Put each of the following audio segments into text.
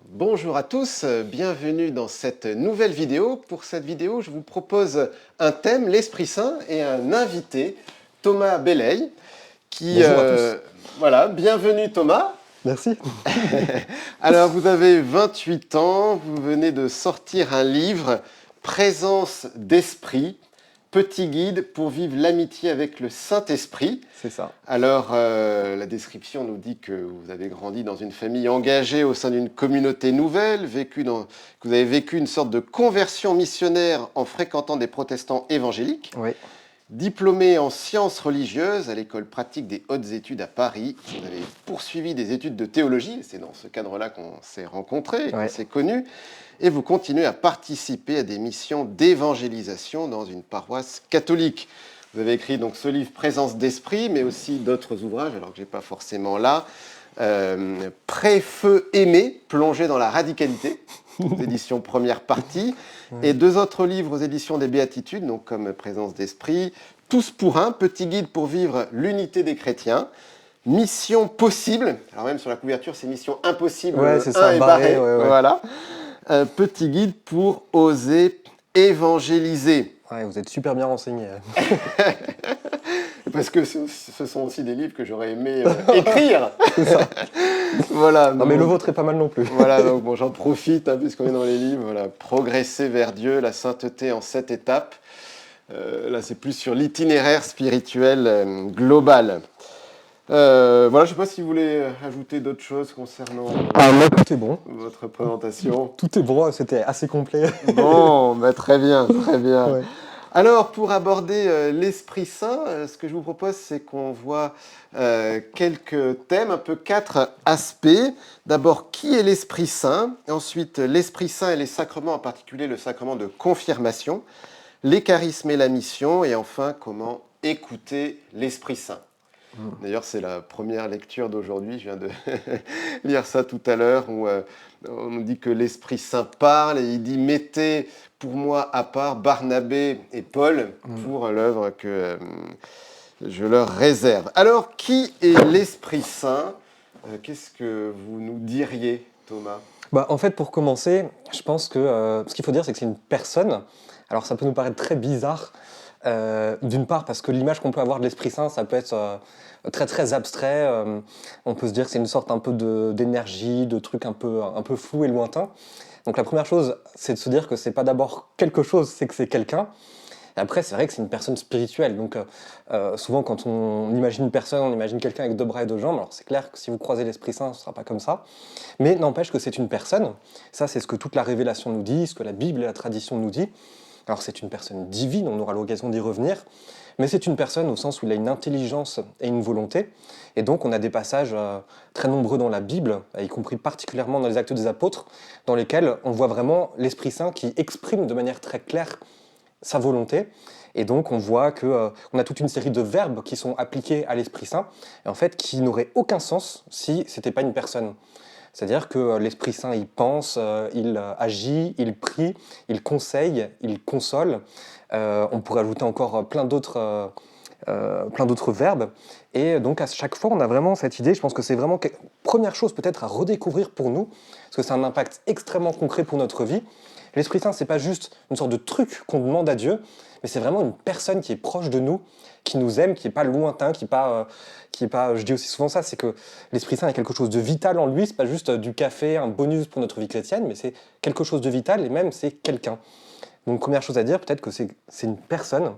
Bonjour à tous, bienvenue dans cette nouvelle vidéo. Pour cette vidéo, je vous propose un thème, l'Esprit Saint, et un invité, Thomas Belleil, qui... Bonjour à tous. Voilà, bienvenue Thomas. Merci. Alors, vous avez 28 ans, vous venez de sortir un livre, Présence d'Esprit, petit guide pour vivre l'amitié avec le Saint-Esprit. C'est ça. Alors, la description nous dit que vous avez grandi dans une famille engagée au sein d'une communauté nouvelle, que vous avez vécu une sorte de conversion missionnaire en fréquentant des protestants évangéliques, Oui. diplômé en sciences religieuses à l'école pratique des hautes études à Paris. Vous avez poursuivi des études de théologie, c'est dans ce cadre-là qu'on s'est rencontrés, qu'on Ouais. s'est connus, et vous continuez à participer à des missions d'évangélisation dans une paroisse catholique. Vous avez écrit donc ce livre Présence d'Esprit, mais aussi d'autres ouvrages, alors que je n'ai pas forcément là. Pré-feu aimé, plongé dans la radicalité, aux éditions première partie, et deux autres livres aux éditions des Béatitudes, donc comme Présence d'Esprit, Tous pour un, petit guide pour vivre l'unité des chrétiens, Mission possible, alors même sur la couverture c'est Mission impossible, Ouais, c'est 1 ça, est barré, barré, ouais. voilà. Petit guide pour oser évangéliser. Ouais, vous êtes super bien renseigné. Parce que ce sont aussi des livres que j'aurais aimé écrire. C'est ça. Voilà. Non, mais le vôtre est pas mal non plus. Voilà, donc bon, j'en profite, puisqu'on est dans les livres. Voilà, progresser vers Dieu, la sainteté en 7 étapes. Là, c'est plus sur l'itinéraire spirituel global. Voilà, je ne sais pas si vous voulez ajouter d'autres choses concernant Moi, tout est bon. votre présentation. Tout est bon, c'était assez complet. Bon, bah, très bien, très bien. Ouais. Alors, pour aborder l'Esprit Saint, ce que je vous propose, c'est qu'on voit quelques thèmes, un peu 4 aspects. D'abord, qui est l'Esprit Saint? Ensuite, l'Esprit Saint et les sacrements, en particulier le sacrement de confirmation, les charismes et la mission, et enfin, comment écouter l'Esprit Saint. D'ailleurs, c'est la première lecture d'aujourd'hui. Je viens de lire ça tout à l'heure, où on nous dit que l'Esprit Saint parle, et il dit « Mettez pour moi à part Barnabé et Paul pour l'œuvre que je leur réserve. » Alors, qui est l'Esprit Saint? Qu'est-ce que vous nous diriez, Thomas? En fait, pour commencer, je pense que ce qu'il faut dire, c'est que c'est une personne. Alors, ça peut nous paraître très bizarre. D'une part, parce que l'image qu'on peut avoir de l'Esprit Saint, ça peut être très très abstrait. On peut se dire que c'est une sorte un peu d'énergie, de truc un peu flou et lointain. Donc la première chose, c'est de se dire que c'est pas d'abord quelque chose, c'est que c'est quelqu'un. Et après, c'est vrai que c'est une personne spirituelle. Donc souvent, quand on imagine une personne, on imagine quelqu'un avec 2 bras et 2 jambes. Alors c'est clair que si vous croisez l'Esprit Saint, ce sera pas comme ça. Mais n'empêche que c'est une personne. Ça, c'est ce que toute la révélation nous dit, ce que la Bible et la tradition nous dit. Alors c'est une personne divine, on aura l'occasion d'y revenir, mais c'est une personne au sens où il a une intelligence et une volonté, et donc on a des passages très nombreux dans la Bible, y compris particulièrement dans les Actes des Apôtres, dans lesquels on voit vraiment l'Esprit Saint qui exprime de manière très claire sa volonté, et donc on voit qu'on a toute une série de verbes qui sont appliqués à l'Esprit Saint, et en fait qui n'auraient aucun sens si c'était pas une personne. C'est-à-dire que l'Esprit Saint, il pense, il agit, il prie, il conseille, il console. On pourrait ajouter encore plein d'autres verbes. Et donc à chaque fois, on a vraiment cette idée, je pense que c'est vraiment première chose peut-être à redécouvrir pour nous, parce que c'est un impact extrêmement concret pour notre vie. L'Esprit Saint, c'est pas juste une sorte de truc qu'on demande à Dieu, mais c'est vraiment une personne qui est proche de nous, qui nous aime, qui est pas lointain, qui est pas, je dis aussi souvent ça, c'est que l'Esprit Saint a quelque chose de vital en lui, c'est pas juste du café, un bonus pour notre vie chrétienne, mais c'est quelque chose de vital et même c'est quelqu'un. Donc première chose à dire, peut-être que c'est une personne.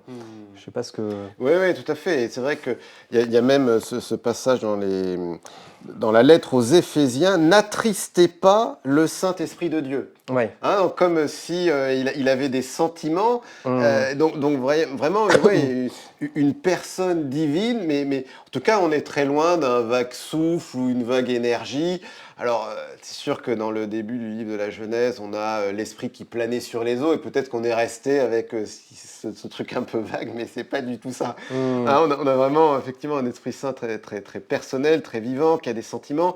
Je sais pas ce que... Oui, oui, tout à fait. Et c'est vrai qu'il y a même ce passage dans la lettre aux Éphésiens, « N'attristez pas le Saint-Esprit de Dieu ». Ouais. Hein, comme si il avait des sentiments. Donc vraiment, ouais, une personne divine, mais en tout cas, on est très loin d'un vague souffle ou une vague énergie. Alors, c'est sûr que dans le début du livre de la Genèse, on a l'esprit qui planait sur les eaux, et peut-être qu'on est resté avec ce truc un peu vague, mais c'est pas du tout ça. Hein, on a vraiment, effectivement, un Esprit Saint très, très, très personnel, très vivant, qui a des sentiments,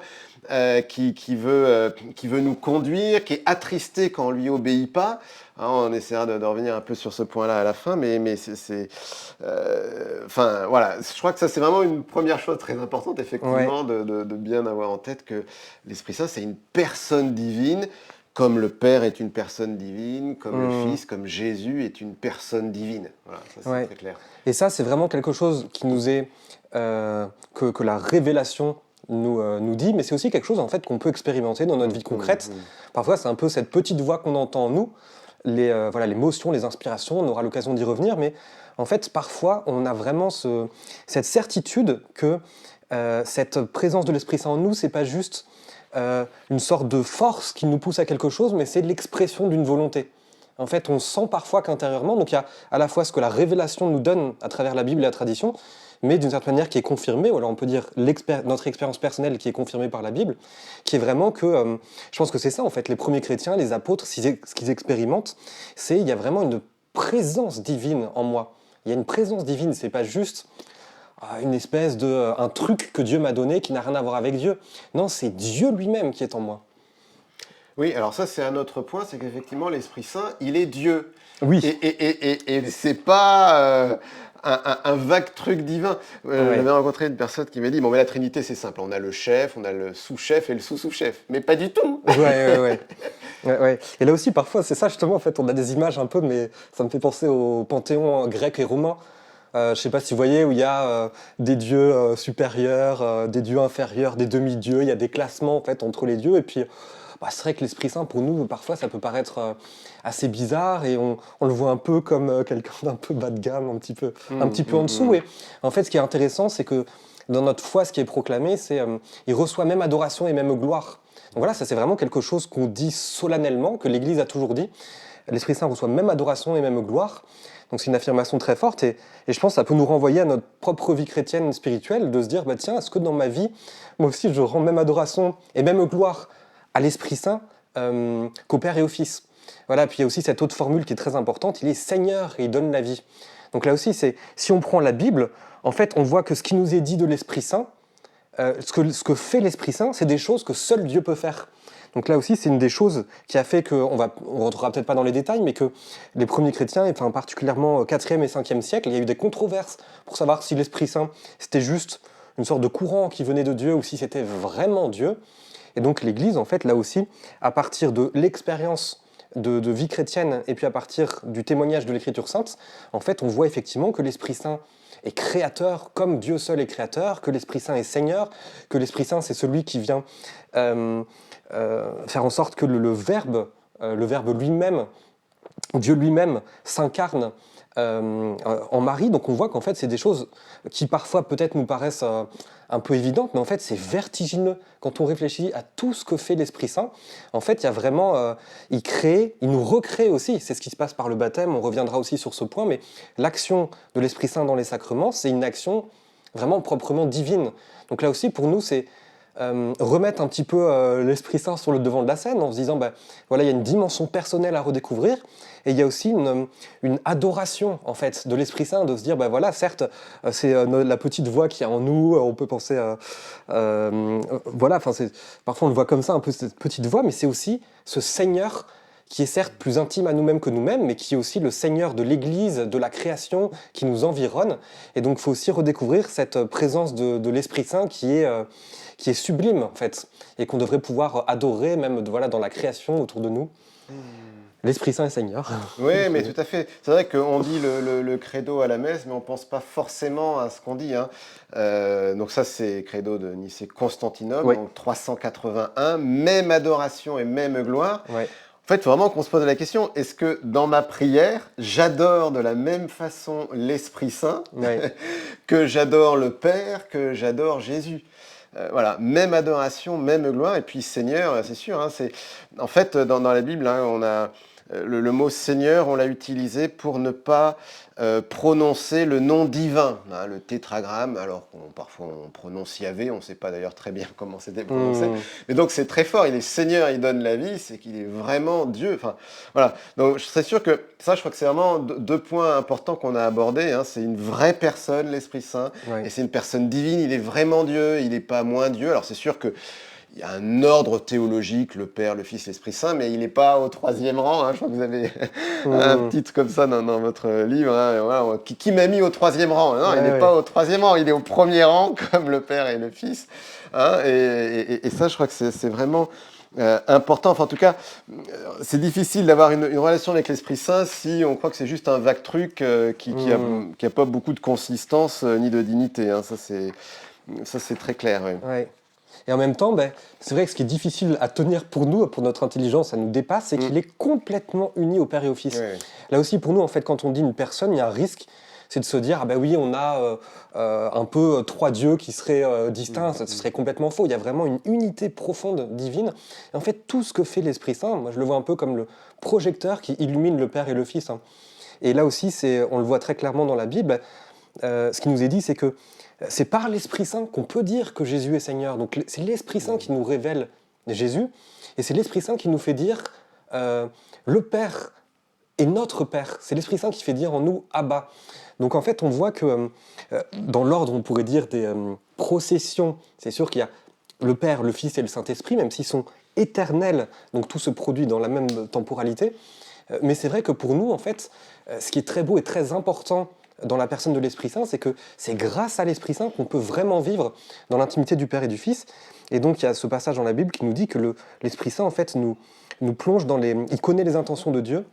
qui veut nous conduire, qui est attristé quand on lui obéit pas. Hein, on essaiera de revenir un peu sur ce point-là à la fin, mais enfin voilà, je crois que ça c'est vraiment une première chose très importante, effectivement, de bien avoir en tête que l'Esprit Saint c'est une personne divine, comme le Père est une personne divine, comme le Fils, comme Jésus est une personne divine. Voilà, ça c'est très clair. Et ça, c'est vraiment quelque chose qui nous est que la révélation nous dit, mais c'est aussi quelque chose en fait qu'on peut expérimenter dans notre vie concrète. Parfois, c'est un peu cette petite voix qu'on entend en nous, les motions, les inspirations. On aura l'occasion d'y revenir, mais en fait, parfois, on a vraiment cette certitude que cette présence de l'Esprit Saint en nous, c'est pas juste une sorte de force qui nous pousse à quelque chose, mais c'est l'expression d'une volonté. En fait, on sent parfois qu'intérieurement, donc il y a à la fois ce que la révélation nous donne à travers la Bible et la tradition, mais d'une certaine manière qui est confirmée, ou alors on peut dire notre expérience personnelle qui est confirmée par la Bible, qui est vraiment que, je pense que c'est ça en fait, les premiers chrétiens, les apôtres, ce qu'ils expérimentent, c'est il y a vraiment une présence divine en moi. Il y a une présence divine, c'est pas juste une espèce un truc que Dieu m'a donné qui n'a rien à voir avec Dieu. Non, c'est Dieu lui-même qui est en moi. Oui, alors ça c'est un autre point, c'est qu'effectivement l'Esprit Saint, il est Dieu. Oui. Et c'est pas un vague truc divin. J'avais rencontré une personne qui m'a dit, bon mais la Trinité c'est simple, on a le chef, on a le sous-chef et le sous-sous-chef. Mais pas du tout. Ouais. Et là aussi parfois c'est ça justement, en fait on a des images un peu, mais ça me fait penser au panthéon grec et romain. Je ne sais pas si vous voyez où il y a des dieux supérieurs, des dieux inférieurs, des demi-dieux, il y a des classements en fait entre les dieux, et puis c'est vrai que l'Esprit Saint pour nous parfois ça peut paraître assez bizarre, et on le voit un peu comme quelqu'un d'un peu bas de gamme, un petit peu en dessous. Et en fait ce qui est intéressant c'est que dans notre foi ce qui est proclamé c'est il reçoit même adoration et même gloire. Donc voilà, ça c'est vraiment quelque chose qu'on dit solennellement, que l'Église a toujours dit. L'Esprit Saint reçoit même adoration et même gloire. Donc c'est une affirmation très forte, et je pense que ça peut nous renvoyer à notre propre vie chrétienne spirituelle, de se dire, tiens, est-ce que dans ma vie, moi aussi je rends même adoration et même gloire à l'Esprit Saint qu'au Père et au Fils. Voilà, puis il y a aussi cette autre formule qui est très importante, il est Seigneur et il donne la vie. Donc là aussi, si on prend la Bible, en fait on voit que ce qui nous est dit de l'Esprit Saint, ce que fait l'Esprit Saint, c'est des choses que seul Dieu peut faire. Donc là aussi, c'est une des choses qui a fait qu'on rentrera peut-être pas dans les détails, mais que les premiers chrétiens, enfin particulièrement au 4e et 5e siècle, il y a eu des controverses pour savoir si l'Esprit Saint, c'était juste une sorte de courant qui venait de Dieu ou si c'était vraiment Dieu. Et donc l'Église, en fait, là aussi, à partir de l'expérience de vie chrétienne et puis à partir du témoignage de l'Écriture sainte, en fait, on voit effectivement que l'Esprit Saint est créateur comme Dieu seul est créateur, que l'Esprit Saint est Seigneur, que l'Esprit Saint c'est celui qui vient faire en sorte que le Verbe lui-même, Dieu lui-même s'incarne en Marie. Donc on voit qu'en fait c'est des choses qui parfois peut-être nous paraissent un peu évidentes, mais en fait c'est vertigineux quand on réfléchit à tout ce que fait l'Esprit Saint. En fait il y a vraiment, il nous recrée aussi, c'est ce qui se passe par le baptême, on reviendra aussi sur ce point, mais l'action de l'Esprit Saint dans les sacrements, c'est une action vraiment proprement divine. Donc là aussi pour nous c'est remettre un petit peu l'Esprit Saint sur le devant de la scène en se disant voilà, il y a une dimension personnelle à redécouvrir, et il y a aussi une adoration en fait de l'Esprit Saint, de se dire voilà, certes c'est la petite voix qui est en nous, on peut penser voilà, parfois on le voit comme ça un peu, cette petite voix, mais c'est aussi ce Seigneur qui est certes plus intime à nous-mêmes que nous-mêmes, mais qui est aussi le Seigneur de l'Église, de la création qui nous environne. Et donc il faut aussi redécouvrir cette présence de l'Esprit Saint qui est sublime en fait, et qu'on devrait pouvoir adorer même dans la création autour de nous. L'Esprit Saint est Seigneur. Oui, mais tout à fait. C'est vrai qu'on dit le credo à la messe, mais on ne pense pas forcément à ce qu'on dit. Hein. Donc ça, c'est credo de Nicée-Constantinople, donc 381, même adoration et même gloire. Ouais. En fait, il faut vraiment qu'on se pose la question, est-ce que dans ma prière, j'adore de la même façon l'Esprit Saint que j'adore le Père, que j'adore Jésus? Voilà, même adoration, même gloire, et puis Seigneur, c'est sûr. Hein, en fait, dans la Bible, hein, le mot Seigneur, on l'a utilisé pour ne pas prononcer le nom divin, hein, le tétragramme, alors parfois on prononce Yahvé, on ne sait pas d'ailleurs très bien comment c'était prononcé, mais donc c'est très fort, il est Seigneur, il donne la vie, c'est qu'il est vraiment Dieu, enfin voilà, donc c'est sûr que ça je crois que c'est vraiment deux points importants qu'on a abordés, hein. C'est une vraie personne, l'Esprit Saint, Ouais. et c'est une personne divine, il est vraiment Dieu, il n'est pas moins Dieu, alors c'est sûr que il y a un ordre théologique, le Père, le Fils, l'Esprit Saint, mais il n'est pas au troisième rang. Hein. Je crois que vous avez un Mmh. titre comme ça dans votre livre. Hein. Voilà, qui m'a mis au troisième rang? Non, il Ouais, n'est ouais. pas au troisième rang, il est au premier rang, comme le Père et le Fils. Hein. Et ça, je crois que c'est vraiment important. Enfin, en tout cas, c'est difficile d'avoir une relation avec l'Esprit Saint si on croit que c'est juste un vague truc Mmh. qui a pas beaucoup de consistance ni de dignité. Hein. Ça, c'est très clair. Oui. Ouais. Et en même temps, c'est vrai que ce qui est difficile à tenir pour nous, pour notre intelligence, ça nous dépasse, c'est qu'il Mm. est complètement uni au Père et au Fils. Ouais. Là aussi, pour nous, en fait, quand on dit une personne, il y a un risque, c'est de se dire, ah ben oui, on a un peu trois dieux qui seraient distincts, ce serait complètement faux. Il y a vraiment une unité profonde divine. Et en fait, tout ce que fait l'Esprit Saint, moi je le vois un peu comme le projecteur qui illumine le Père et le Fils. Hein. Et là aussi, on le voit très clairement dans la Bible, ce qui nous est dit, c'est que c'est par l'Esprit Saint qu'on peut dire que Jésus est Seigneur. Donc c'est l'Esprit Saint qui nous révèle Jésus, et c'est l'Esprit Saint qui nous fait dire le Père est notre Père. C'est l'Esprit Saint qui fait dire en nous Abba. Donc en fait, on voit que dans l'ordre, on pourrait dire des processions, c'est sûr qu'il y a le Père, le Fils et le Saint-Esprit, même s'ils sont éternels, donc tout se produit dans la même temporalité. Mais c'est vrai que pour nous, en fait, ce qui est très beau et très important dans la personne de l'Esprit Saint, c'est que c'est grâce à l'Esprit Saint qu'on peut vraiment vivre dans l'intimité du Père et du Fils. Et donc, il y a ce passage dans la Bible qui nous dit que l'Esprit Saint, en fait, nous plonge dans les... Il connaît les intentions de Dieu.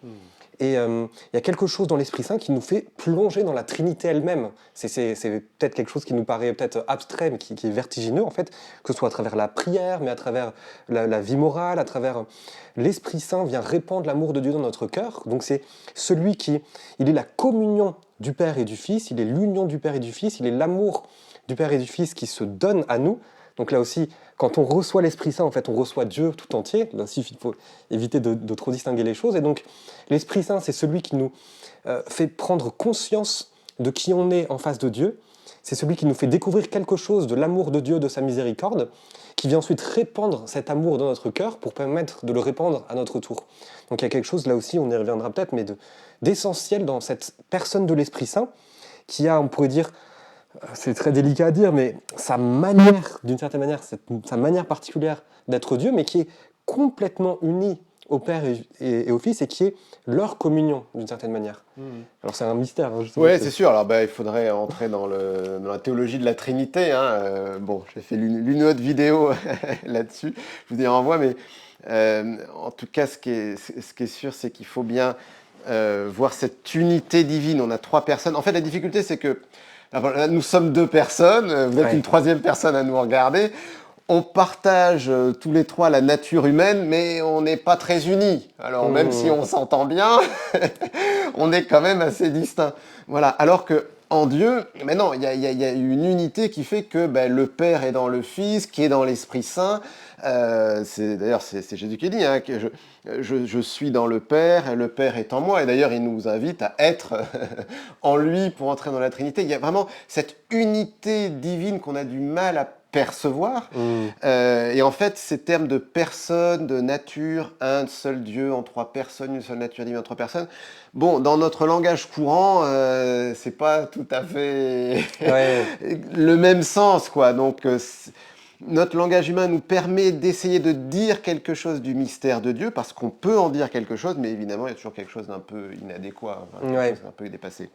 Et il y a quelque chose dans l'Esprit Saint qui nous fait plonger dans la Trinité elle-même. C'est peut-être quelque chose qui nous paraît peut-être abstrait, mais qui est vertigineux, en fait, que ce soit à travers la prière, mais à travers la vie morale, à travers... L'Esprit Saint vient répandre l'amour de Dieu dans notre cœur. Donc c'est celui qui... Il est la communion du Père et du Fils, il est l'union du Père et du Fils, il est l'amour du Père et du Fils qui se donne à nous. Donc là aussi, quand on reçoit l'Esprit Saint, en fait, on reçoit Dieu tout entier. Là aussi, il faut éviter de trop distinguer les choses. Et donc, l'Esprit Saint, c'est celui qui nous fait prendre conscience de qui on est en face de Dieu. C'est celui qui nous fait découvrir quelque chose de l'amour de Dieu, de sa miséricorde, qui vient ensuite répandre cet amour dans notre cœur pour permettre de le répandre à notre tour. Donc il y a quelque chose, là aussi, on y reviendra peut-être, mais d'essentiel dans cette personne de l'Esprit Saint, qui a, on pourrait dire, c'est très délicat à dire, mais sa manière, d'une certaine manière, sa manière particulière d'être Dieu, mais qui est complètement unie au Père et au Fils, et qui est leur communion, d'une certaine manière. Alors c'est un mystère. Hein, Oui, c'est sûr. Alors, il faudrait entrer dans la théologie de la Trinité. Hein. Bon, j'ai fait l'une ou autre vidéo là-dessus. Je vous y renvoie, mais en tout cas, ce qui est sûr, c'est qu'il faut bien voir cette unité divine. On a trois personnes. En fait, la difficulté, c'est que là, nous sommes deux personnes. Vous êtes une troisième personne à nous regarder. On partage tous les trois la nature humaine, mais on n'est pas très unis. Alors, même si on s'entend bien, on est quand même assez distincts. Voilà. Alors que en Dieu, mais non, il y a une unité qui fait que le Père est dans le Fils, qui est dans l'Esprit Saint. D'ailleurs, c'est Jésus qui dit hein, que je suis dans le Père et le Père est en moi. Et d'ailleurs, il nous invite à être en lui pour entrer dans la Trinité. Il y a vraiment cette unité divine qu'on a du mal à percevoir. Et en fait, ces termes de personne, de nature, un seul Dieu en trois personnes, une seule nature divine en trois personnes, bon, dans notre langage courant, c'est pas tout à fait Ouais. le même sens, quoi. Donc, notre langage humain nous permet d'essayer de dire quelque chose du mystère de Dieu, parce qu'on peut en dire quelque chose, mais évidemment, il y a toujours quelque chose d'un peu inadéquat, quelque Ouais. chose d'un peu dépassé.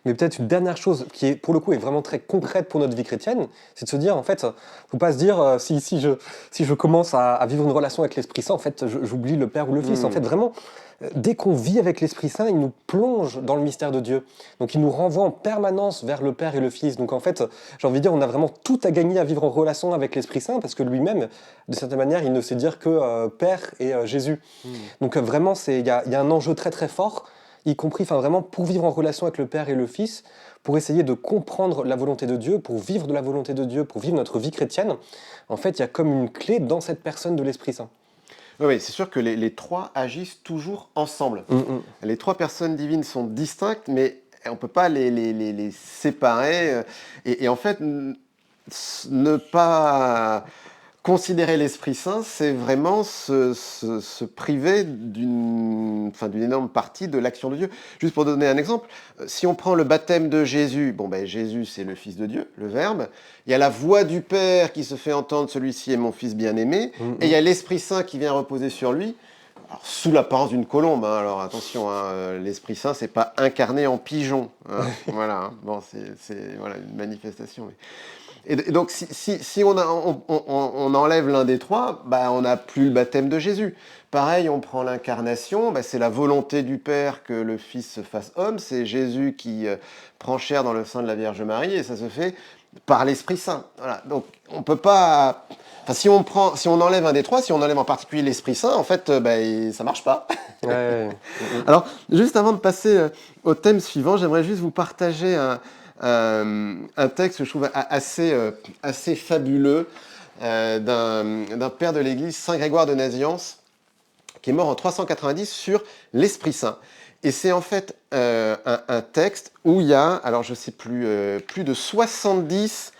Mais peut-être une dernière chose qui est pour le coup est vraiment très concrète pour notre vie chrétienne, c'est de se dire en fait, faut pas se dire si je commence à vivre une relation avec l'Esprit Saint, en fait j'oublie le Père ou le Fils. En fait vraiment, dès qu'on vit avec l'Esprit Saint, il nous plonge dans le mystère de Dieu. Donc il nous renvoie en permanence vers le Père et le Fils. Donc en fait, j'ai envie de dire, on a vraiment tout à gagner à vivre en relation avec l'Esprit Saint, parce que lui-même, de certaine manière, il ne sait dire que Père et Jésus. Donc vraiment, il y a un enjeu très très fort, y compris vraiment pour vivre en relation avec le Père et le Fils, pour essayer de comprendre la volonté de Dieu, pour vivre de la volonté de Dieu, pour vivre notre vie chrétienne. En fait, il y a comme une clé dans cette personne de l'Esprit Saint. Oui, oui, c'est sûr que les trois agissent toujours ensemble. Les trois personnes divines sont distinctes, mais on ne peut pas les séparer. Et en fait, ne pas considérer l'Esprit Saint, c'est vraiment se priver d'une énorme partie de l'action de Dieu. Juste pour donner un exemple, si on prend le baptême de Jésus, bon ben Jésus c'est le Fils de Dieu, le Verbe, il y a la voix du Père qui se fait entendre, celui-ci est mon Fils bien-aimé, et il y a l'Esprit Saint qui vient reposer sur lui, alors, sous l'apparence d'une colombe, hein. Alors attention, hein, l'Esprit Saint c'est pas incarné en pigeon, hein. Voilà, hein. Bon c'est voilà, une manifestation. Et donc, si on enlève l'un des trois, bah, on n'a plus le baptême de Jésus. Pareil, on prend l'incarnation, bah, c'est la volonté du Père que le Fils se fasse homme, c'est Jésus qui prend chair dans le sein de la Vierge Marie, et ça se fait par l'Esprit Saint. Voilà. Donc, on peut pas... Enfin, si on enlève un des trois, si on enlève en particulier l'Esprit Saint, en fait, bah, ça marche pas. Ouais. Alors, juste avant de passer au thème suivant, j'aimerais juste vous partager un texte que je trouve assez fabuleux d'un père de l'Église, Saint Grégoire de Nazianze, qui est mort en 390 sur l'Esprit Saint. Et c'est en fait un texte où il y a, alors je ne sais plus de 70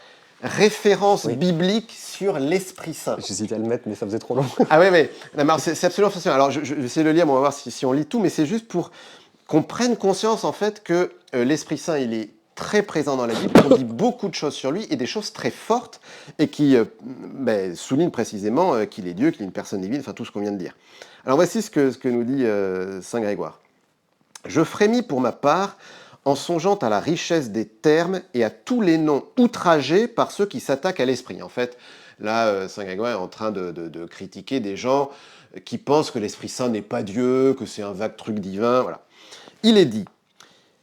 références bibliques sur l'Esprit Saint. J'hésitais à le mettre, mais ça faisait trop long. Ah ouais, mais c'est absolument fascinant. Alors je vais essayer de le lire, mais on va voir si on lit tout, mais c'est juste pour qu'on prenne conscience en fait que l'Esprit Saint, il est très présent dans la Bible, qu'on dit beaucoup de choses sur lui et des choses très fortes et qui soulignent précisément qu'il est Dieu, qu'il est une personne divine, enfin tout ce qu'on vient de dire. Alors voici ce que nous dit Saint Grégoire. « Je frémis pour ma part en songeant à la richesse des termes et à tous les noms outragés par ceux qui s'attaquent à l'esprit. » En fait, là, Saint Grégoire est en train de critiquer des gens qui pensent que l'Esprit Saint n'est pas Dieu, que c'est un vague truc divin, voilà. Il est dit,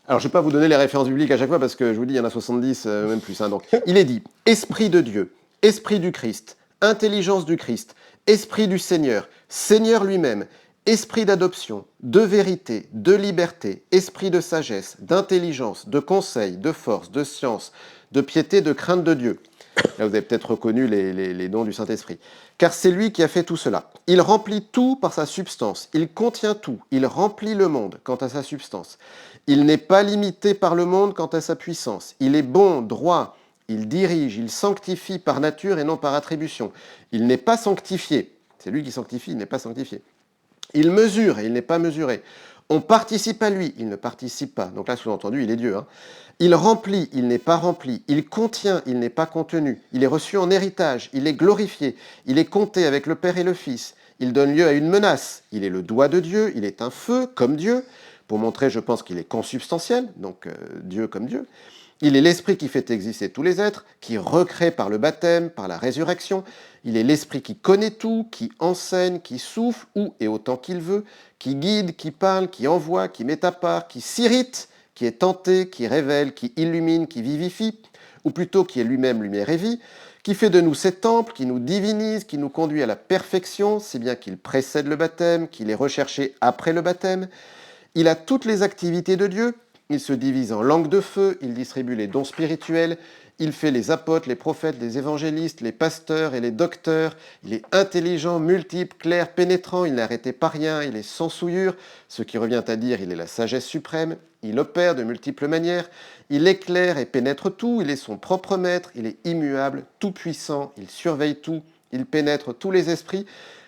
alors je ne vais pas vous donner les références bibliques à chaque fois parce que je vous dis, il y en a 70, même plus. Hein, donc, il est dit, Esprit de Dieu, Esprit du Christ, intelligence du Christ, Esprit du Seigneur, Seigneur lui-même, Esprit d'adoption, de vérité, de liberté, Esprit de sagesse, d'intelligence, de conseil, de force, de science, de piété, de crainte de Dieu. Là, vous avez peut-être reconnu les dons du Saint-Esprit. Car c'est lui qui a fait tout cela. Il remplit tout par sa substance. Il contient tout. Il remplit le monde quant à sa substance. Il n'est pas limité par le monde quant à sa puissance. Il est bon, droit. Il dirige, il sanctifie par nature et non par attribution. Il n'est pas sanctifié. C'est lui qui sanctifie, il n'est pas sanctifié. Il mesure et il n'est pas mesuré. On participe à lui, il ne participe pas. Donc là, sous-entendu, il est Dieu. Hein. Il remplit, il n'est pas rempli. Il contient, il n'est pas contenu. Il est reçu en héritage, il est glorifié. Il est compté avec le Père et le Fils. Il donne lieu à une menace. Il est le doigt de Dieu, il est un feu comme Dieu. Pour montrer, je pense qu'il est consubstantiel, donc Dieu comme Dieu. Il est l'Esprit qui fait exister tous les êtres, qui recrée par le baptême, par la résurrection. Il est l'Esprit qui connaît tout, qui enseigne, qui souffle où et autant qu'il veut, qui guide, qui parle, qui envoie, qui met à part, qui s'irrite, qui est tenté, qui révèle, qui illumine, qui vivifie, ou plutôt qui est lui-même lumière et vie, qui fait de nous ses temples, qui nous divinise, qui nous conduit à la perfection, si bien qu'il précède le baptême, qu'il est recherché après le baptême. Il a toutes les activités de Dieu. Il se divise en langues de feu, il distribue les dons spirituels, il fait les apôtres, les prophètes, les évangélistes, les pasteurs et les docteurs. Il est intelligent, multiple, clair, pénétrant, il n'est arrêté par rien, il est sans souillure, ce qui revient à dire il est la sagesse suprême. Il opère de multiples manières, il éclaire et pénètre tout, il est son propre maître, il est immuable, tout-puissant, il surveille tout, il pénètre tous les esprits.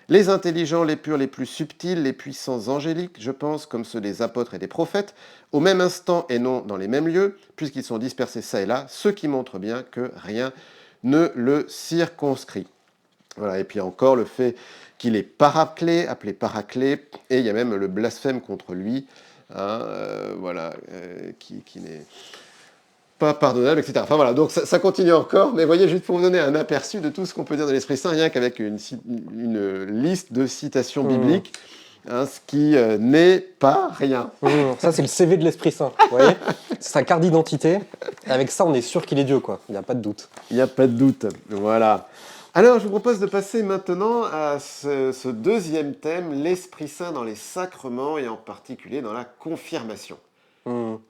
Les intelligents, les purs, les plus subtils, les puissants angéliques, je pense, comme ceux des apôtres et des prophètes, au même instant et non dans les mêmes lieux, puisqu'ils sont dispersés çà et là, ce qui montre bien que rien ne le circonscrit. Voilà, et puis encore le fait qu'il est paraclé, appelé paraclé, et il y a même le blasphème contre lui, hein, qui n'est pas pardonnable, etc. Enfin voilà, donc ça continue encore, mais voyez, juste pour vous donner un aperçu de tout ce qu'on peut dire de l'Esprit Saint, rien qu'avec une liste de citations bibliques, hein, ce qui n'est pas rien. Ça, c'est le CV de l'Esprit Saint, vous voyez. C'est sa carte d'identité. Avec ça, on est sûr qu'il est Dieu, quoi. Il n'y a pas de doute. Il n'y a pas de doute, voilà. Alors, je vous propose de passer maintenant à ce deuxième thème, l'Esprit Saint dans les sacrements et en particulier dans la confirmation.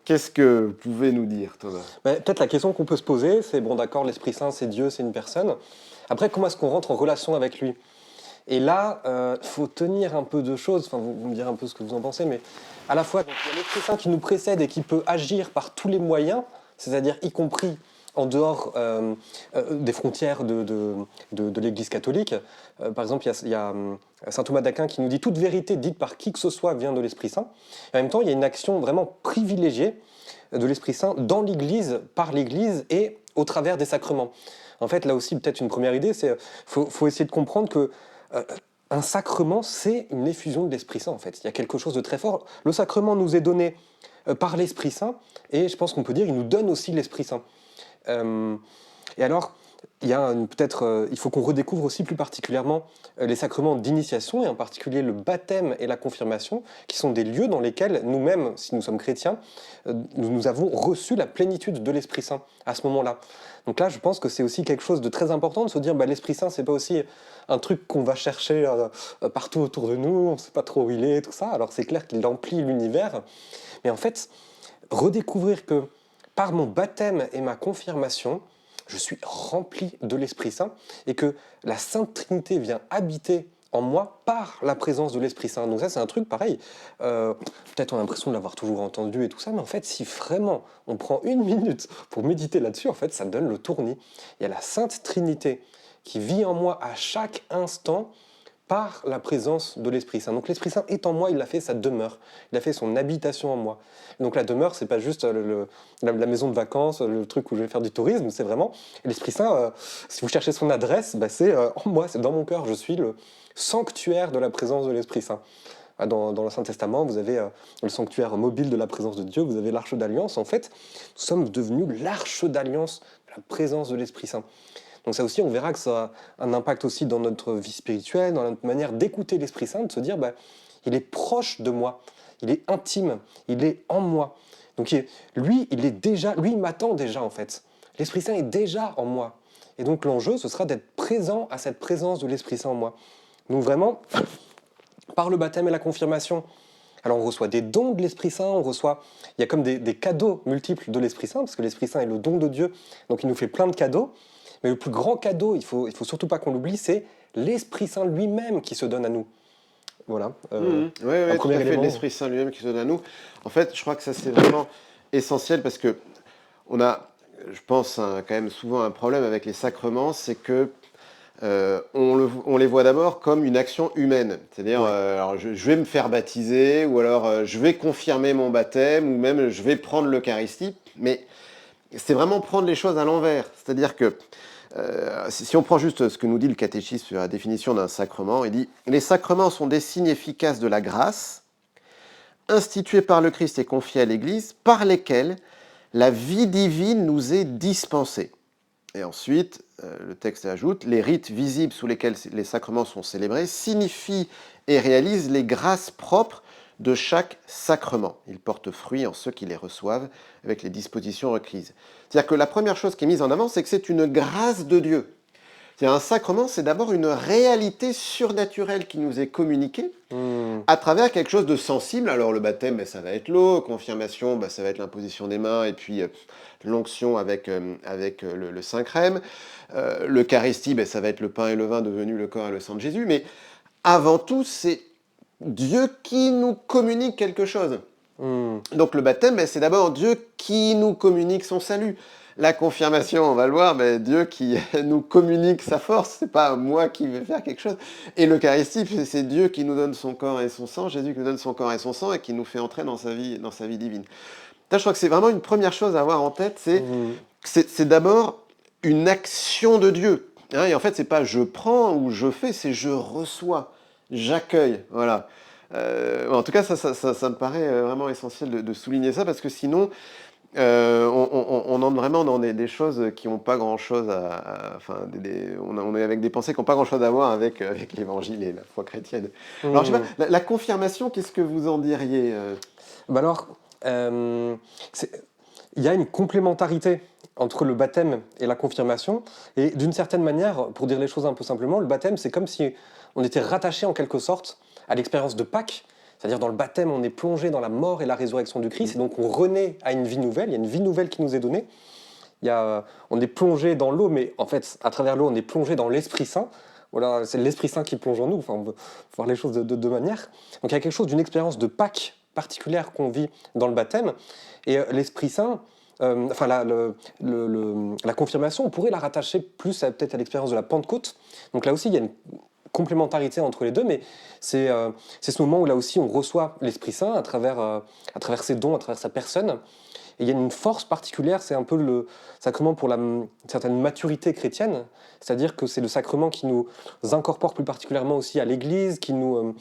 Qu'est-ce que vous pouvez nous dire, Thomas ? Peut-être la question qu'on peut se poser, c'est, bon d'accord, l'Esprit Saint, c'est Dieu, c'est une personne. Après, comment est-ce qu'on rentre en relation avec lui ? Et là, il faut tenir un peu de choses, enfin, vous me direz un peu ce que vous en pensez, mais à la fois, donc, il y a l'Esprit Saint qui nous précède et qui peut agir par tous les moyens, c'est-à-dire y compris en dehors des frontières de l'Église catholique. Par exemple, il y a saint Thomas d'Aquin qui nous dit « Toute vérité dite par qui que ce soit vient de l'Esprit Saint ». En même temps, il y a une action vraiment privilégiée de l'Esprit Saint dans l'Église, par l'Église et au travers des sacrements. En fait, là aussi, peut-être une première idée, c'est faut essayer de comprendre que un sacrement, c'est une effusion de l'Esprit Saint, en fait. Il y a quelque chose de très fort. Le sacrement nous est donné par l'Esprit Saint, et je pense qu'on peut dire qu'il nous donne aussi l'Esprit Saint. Et alors, il faut qu'on redécouvre aussi plus particulièrement les sacrements d'initiation, et en particulier le baptême et la confirmation, qui sont des lieux dans lesquels nous-mêmes, si nous sommes chrétiens, nous avons reçu la plénitude de l'Esprit Saint à ce moment-là. Donc là, je pense que c'est aussi quelque chose de très important de se dire, l'Esprit Saint, c'est pas aussi un truc qu'on va chercher partout autour de nous, on ne sait pas trop où il est, tout ça. Alors c'est clair qu'il emplit l'univers, mais en fait, redécouvrir que par mon baptême et ma confirmation, je suis rempli de l'Esprit Saint et que la Sainte Trinité vient habiter en moi par la présence de l'Esprit Saint. Donc ça, c'est un truc pareil. Peut-être on a l'impression de l'avoir toujours entendu et tout ça, mais en fait, si vraiment on prend une minute pour méditer là-dessus, en fait, ça donne le tournis. Il y a la Sainte Trinité qui vit en moi à chaque instant par la présence de l'Esprit Saint. Donc l'Esprit Saint est en moi, il a fait sa demeure, il a fait son habitation en moi. Donc la demeure, c'est pas juste la maison de vacances, le truc où je vais faire du tourisme, c'est vraiment l'Esprit Saint. Si vous cherchez son adresse, c'est en moi, c'est dans mon cœur. Je suis le sanctuaire de la présence de l'Esprit Saint. Dans l'Ancien Testament, vous avez le sanctuaire mobile de la présence de Dieu, vous avez l'Arche d'Alliance. En fait, nous sommes devenus l'Arche d'Alliance de la présence de l'Esprit Saint. Donc ça aussi, on verra que ça a un impact aussi dans notre vie spirituelle, dans notre manière d'écouter l'Esprit Saint, de se dire, il est proche de moi, il est intime, il est en moi. Donc lui, il m'attend déjà en fait. L'Esprit Saint est déjà en moi. Et donc l'enjeu, ce sera d'être présent à cette présence de l'Esprit Saint en moi. Donc vraiment, par le baptême et la confirmation, alors on reçoit des dons de l'Esprit Saint, il y a comme des cadeaux multiples de l'Esprit Saint, parce que l'Esprit Saint est le don de Dieu, donc il nous fait plein de cadeaux. Mais le plus grand cadeau, il faut surtout pas qu'on l'oublie, c'est l'Esprit Saint lui-même qui se donne à nous. Voilà. Oui, un tout premier à fait, élément. l'Esprit Saint lui-même qui se donne à nous. En fait, je crois que ça c'est vraiment essentiel parce que on a, je pense, quand même souvent un problème avec les sacrements, c'est que on les voit d'abord comme une action humaine. C'est-à-dire, Ouais. alors je vais me faire baptiser, ou alors je vais confirmer mon baptême, ou même je vais prendre l'Eucharistie. Mais c'est vraiment prendre les choses à l'envers. C'est-à-dire que si on prend juste ce que nous dit le catéchisme sur la définition d'un sacrement, il dit « Les sacrements sont des signes efficaces de la grâce, institués par le Christ et confiés à l'Église, par lesquels la vie divine nous est dispensée. » Et ensuite, le texte ajoute « Les rites visibles sous lesquels les sacrements sont célébrés signifient et réalisent les grâces propres de chaque sacrement. Ils portent fruit en ceux qui les reçoivent avec les dispositions requises. » C'est-à-dire que la première chose qui est mise en avant, c'est que c'est une grâce de Dieu. C'est-à-dire un sacrement, c'est d'abord une réalité surnaturelle qui nous est communiquée à travers quelque chose de sensible. Alors le baptême, ça va être l'eau, confirmation, ça va être l'imposition des mains, et puis l'onction avec le Saint-Crème. L'Eucharistie, ça va être le pain et le vin devenus le corps et le sang de Jésus. Mais avant tout, c'est Dieu qui nous communique quelque chose. Donc le baptême, c'est d'abord Dieu qui nous communique son salut. La confirmation, on va le voir, Dieu qui nous communique sa force, c'est pas moi qui vais faire quelque chose. Et l'Eucharistie, c'est Dieu qui nous donne son corps et son sang, Jésus qui nous donne son corps et son sang et qui nous fait entrer dans sa vie divine. Là, je crois que c'est vraiment une première chose à avoir en tête, c'est d'abord une action de Dieu. Et en fait, c'est pas je prends ou je fais, c'est je reçois, j'accueille, voilà. En tout cas, ça me paraît vraiment essentiel de souligner ça, parce que sinon, on entre vraiment dans des choses qui n'ont pas grand-chose on est avec des pensées qui n'ont pas grand-chose à voir avec l'évangile et la foi chrétienne. Alors, je sais pas, la confirmation, qu'est-ce que vous en diriez Alors, il y a une complémentarité entre le baptême et la confirmation. Et d'une certaine manière, pour dire les choses un peu simplement, le baptême, c'est comme si on était rattaché en quelque sorte à l'expérience de Pâques. C'est-à-dire dans le baptême, on est plongé dans la mort et la résurrection du Christ, et donc on renaît à une vie nouvelle, il y a une vie nouvelle qui nous est donnée. On est plongé dans l'eau, mais en fait, à travers l'eau, on est plongé dans l'Esprit Saint. voilà, c'est l'Esprit Saint qui plonge en nous. Enfin, on peut voir les choses de deux manières. Donc il y a quelque chose d'une expérience de Pâques particulière qu'on vit dans le baptême. Et l'Esprit Saint, enfin la confirmation, on pourrait la rattacher plus peut-être à l'expérience de la Pentecôte. Donc là aussi, il y a une complémentarité entre les deux, mais c'est ce moment où là aussi on reçoit l'Esprit Saint à travers ses dons, à travers sa personne. Et il y a une force particulière, c'est un peu le sacrement pour une certaine maturité chrétienne, c'est-à-dire que c'est le sacrement qui nous incorpore plus particulièrement aussi à l'Église, qui nous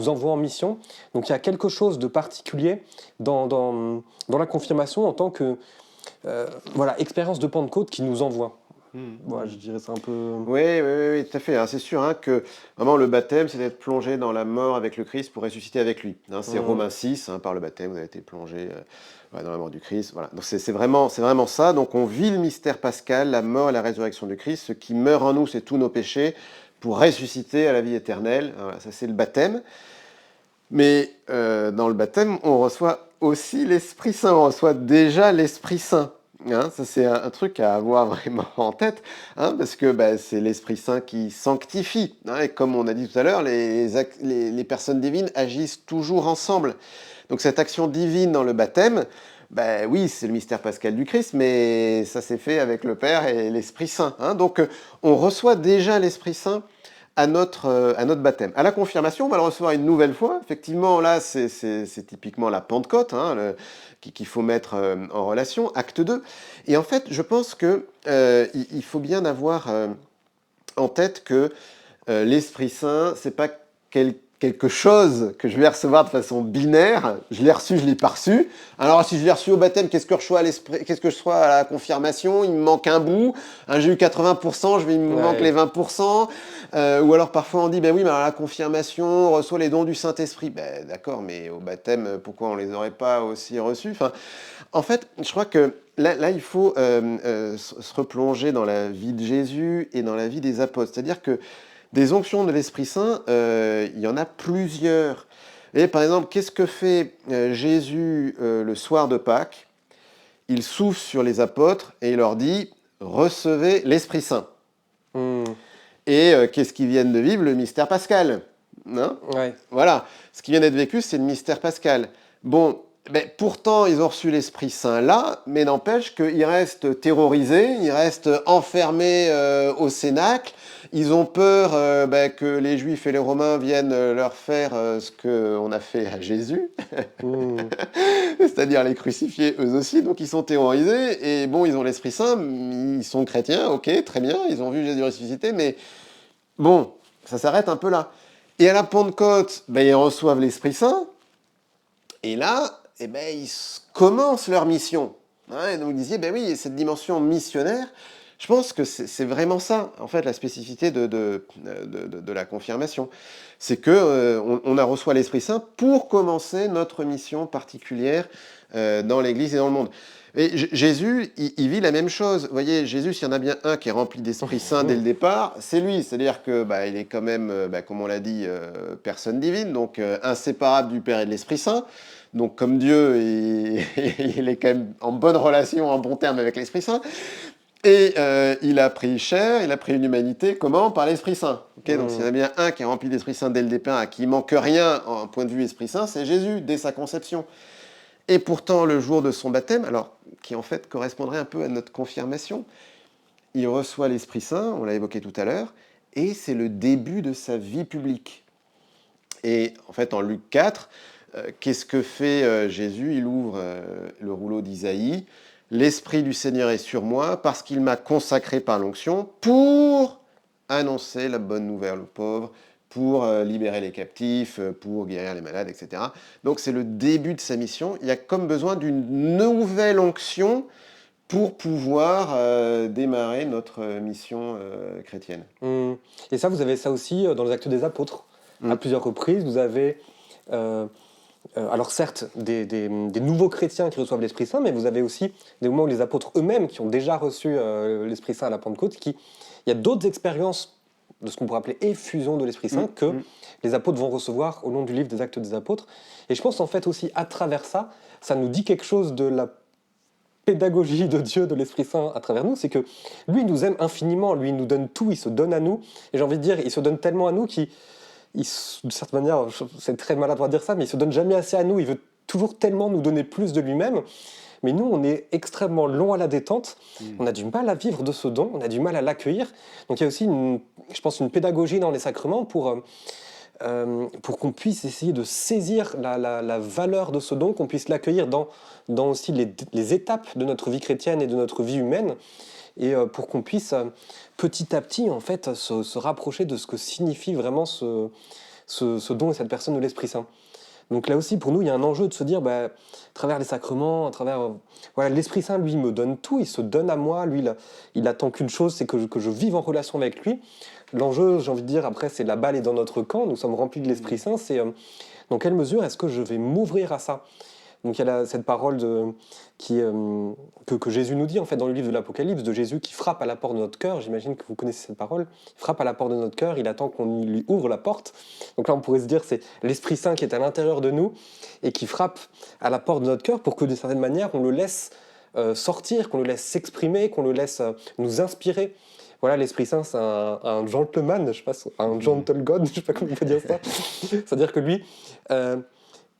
envoie en mission. Donc il y a quelque chose de particulier dans la confirmation en tant que voilà, expérience de Pentecôte qui nous envoie. Voilà, je dirais c'est un peu... Oui, tout à fait, hein. C'est sûr, hein, que vraiment le baptême, c'est d'être plongé dans la mort avec le Christ pour ressusciter avec lui, hein. C'est Romains 6, hein, par le baptême, vous avez été plongé dans la mort du Christ. Voilà. Donc c'est vraiment ça. Donc on vit le mystère pascal, la mort et la résurrection du Christ. Ce qui meurt en nous, c'est tous nos péchés, pour ressusciter à la vie éternelle. Voilà, ça c'est le baptême. Mais dans le baptême, on reçoit aussi l'Esprit Saint, on reçoit déjà l'Esprit Saint. Hein, ça c'est un truc à avoir vraiment en tête, hein, parce que c'est l'Esprit Saint qui sanctifie. Hein, et comme on a dit tout à l'heure, les personnes divines agissent toujours ensemble. Donc cette action divine dans le baptême, oui, c'est le mystère pascal du Christ, mais ça s'est fait avec le Père et l'Esprit Saint. Hein, donc on reçoit déjà l'Esprit Saint à notre baptême. À la confirmation, on va le recevoir une nouvelle fois. Effectivement, là, c'est typiquement la Pentecôte, hein, qu'il faut mettre en relation, acte 2. Et en fait, je pense qu'il faut bien avoir en tête que l'Esprit Saint, c'est pas quelque chose que je vais recevoir de façon binaire. Je l'ai reçu, je l'ai pas reçu. Alors, si je l'ai reçu au baptême, qu'est-ce que je reçois à la confirmation? Il me manque un bout. Hein, j'ai eu 80%, il me manque les 20%. Ou alors, parfois, on dit, oui, mais à la confirmation, on reçoit les dons du Saint-Esprit. D'accord, mais au baptême, pourquoi on les aurait pas aussi reçus? Enfin, en fait, je crois que là il faut se replonger dans la vie de Jésus et dans la vie des apôtres. C'est-à-dire que des onctions de l'Esprit Saint, il y en a plusieurs. Et par exemple, qu'est-ce que fait Jésus le soir de Pâques? Il souffle sur les apôtres et il leur dit « Recevez l'Esprit Saint ». Et qu'est-ce qu'ils viennent de vivre? Le mystère pascal. Hein? Voilà. Ce qui vient d'être vécu, c'est le mystère pascal. Bon, pourtant, ils ont reçu l'Esprit Saint là, mais n'empêche qu'ils restent terrorisés, ils restent enfermés au cénacle. Ils ont peur que les Juifs et les Romains viennent leur faire ce qu'on a fait à Jésus, c'est-à-dire les crucifier eux aussi. Donc ils sont terrorisés et bon, ils ont l'Esprit Saint, ils sont chrétiens, ok, très bien, ils ont vu Jésus ressuscité, mais bon, ça s'arrête un peu là. Et à la Pentecôte, ils reçoivent l'Esprit Saint, et là, ils commencent leur mission. Hein, et donc vous disiez, oui, cette dimension missionnaire, je pense que c'est vraiment ça, en fait, la spécificité de la confirmation. C'est qu'on a reçu l'Esprit Saint pour commencer notre mission particulière dans l'Église et dans le monde. Et Jésus, il vit la même chose. Vous voyez, Jésus, s'il y en a bien un qui est rempli d'Esprit Saint dès le départ, c'est lui. C'est-à-dire que il est quand même, comme on l'a dit, personne divine, donc inséparable du Père et de l'Esprit Saint. Donc comme Dieu, il est quand même en bonne relation, en bon terme avec l'Esprit Saint. Et il a pris chair, il a pris une humanité, comment? Par l'Esprit Saint. Okay, donc s'il y en a bien un qui est rempli d'Esprit Saint dès le départ, à qui il manque rien en point de vue Esprit Saint, c'est Jésus, dès sa conception. Et pourtant, le jour de son baptême, alors qui en fait correspondrait un peu à notre confirmation, il reçoit l'Esprit Saint, on l'a évoqué tout à l'heure, et c'est le début de sa vie publique. Et en fait, en Luc 4, qu'est-ce que fait Jésus? Il ouvre le rouleau d'Isaïe. « L'Esprit du Seigneur est sur moi, parce qu'il m'a consacré par l'onction pour annoncer la bonne nouvelle aux pauvres, pour libérer les captifs, pour guérir les malades, etc. » Donc c'est le début de sa mission. Il y a comme besoin d'une nouvelle onction pour pouvoir démarrer notre mission chrétienne. Et ça, vous avez ça aussi dans les Actes des Apôtres. À plusieurs reprises, vous avez... alors certes, des nouveaux chrétiens qui reçoivent l'Esprit Saint, mais vous avez aussi des moments où les apôtres eux-mêmes, qui ont déjà reçu l'Esprit Saint à la Pentecôte, il y a d'autres expériences de ce qu'on pourrait appeler effusion de l'Esprit Saint que les apôtres vont recevoir au long du livre des Actes des Apôtres. Et je pense en fait aussi, à travers ça, ça nous dit quelque chose de la pédagogie de Dieu, de l'Esprit Saint à travers nous, c'est que lui, il nous aime infiniment, lui, il nous donne tout, il se donne à nous. Et j'ai envie de dire, il se donne tellement à nous d'une certaine manière, c'est très maladroit de dire ça, mais il se donne jamais assez à nous, il veut toujours tellement nous donner plus de lui-même. Mais nous, on est extrêmement long à la détente, on a du mal à vivre de ce don, on a du mal à l'accueillir. Donc il y a aussi, je pense, une pédagogie dans les sacrements pour qu'on puisse essayer de saisir la valeur de ce don, qu'on puisse l'accueillir dans aussi les étapes de notre vie chrétienne et de notre vie humaine, et pour qu'on puisse petit à petit en fait se rapprocher de ce que signifie vraiment ce don et cette personne de l'Esprit Saint. Donc là aussi, pour nous, il y a un enjeu de se dire, à travers les sacrements, à travers... voilà, l'Esprit Saint, lui, me donne tout, il se donne à moi, lui, il attend qu'une chose, c'est que je vive en relation avec lui. L'enjeu, j'ai envie de dire, après, c'est la balle est dans notre camp, nous sommes remplis de l'Esprit Saint, c'est dans quelle mesure est-ce que je vais m'ouvrir à ça? Donc il y a cette parole que Jésus nous dit en fait dans le livre de l'Apocalypse, de Jésus qui frappe à la porte de notre cœur. J'imagine que vous connaissez cette parole. Il frappe à la porte de notre cœur, il attend qu'on lui ouvre la porte. Donc là on pourrait se dire c'est l'Esprit Saint qui est à l'intérieur de nous et qui frappe à la porte de notre cœur pour que d'une certaine manière on le laisse sortir, qu'on le laisse s'exprimer, qu'on le laisse nous inspirer. Voilà, l'Esprit Saint, c'est un gentleman, je sais pas, un gentle God, je sais pas comment on peut dire ça. C'est-à-dire que lui,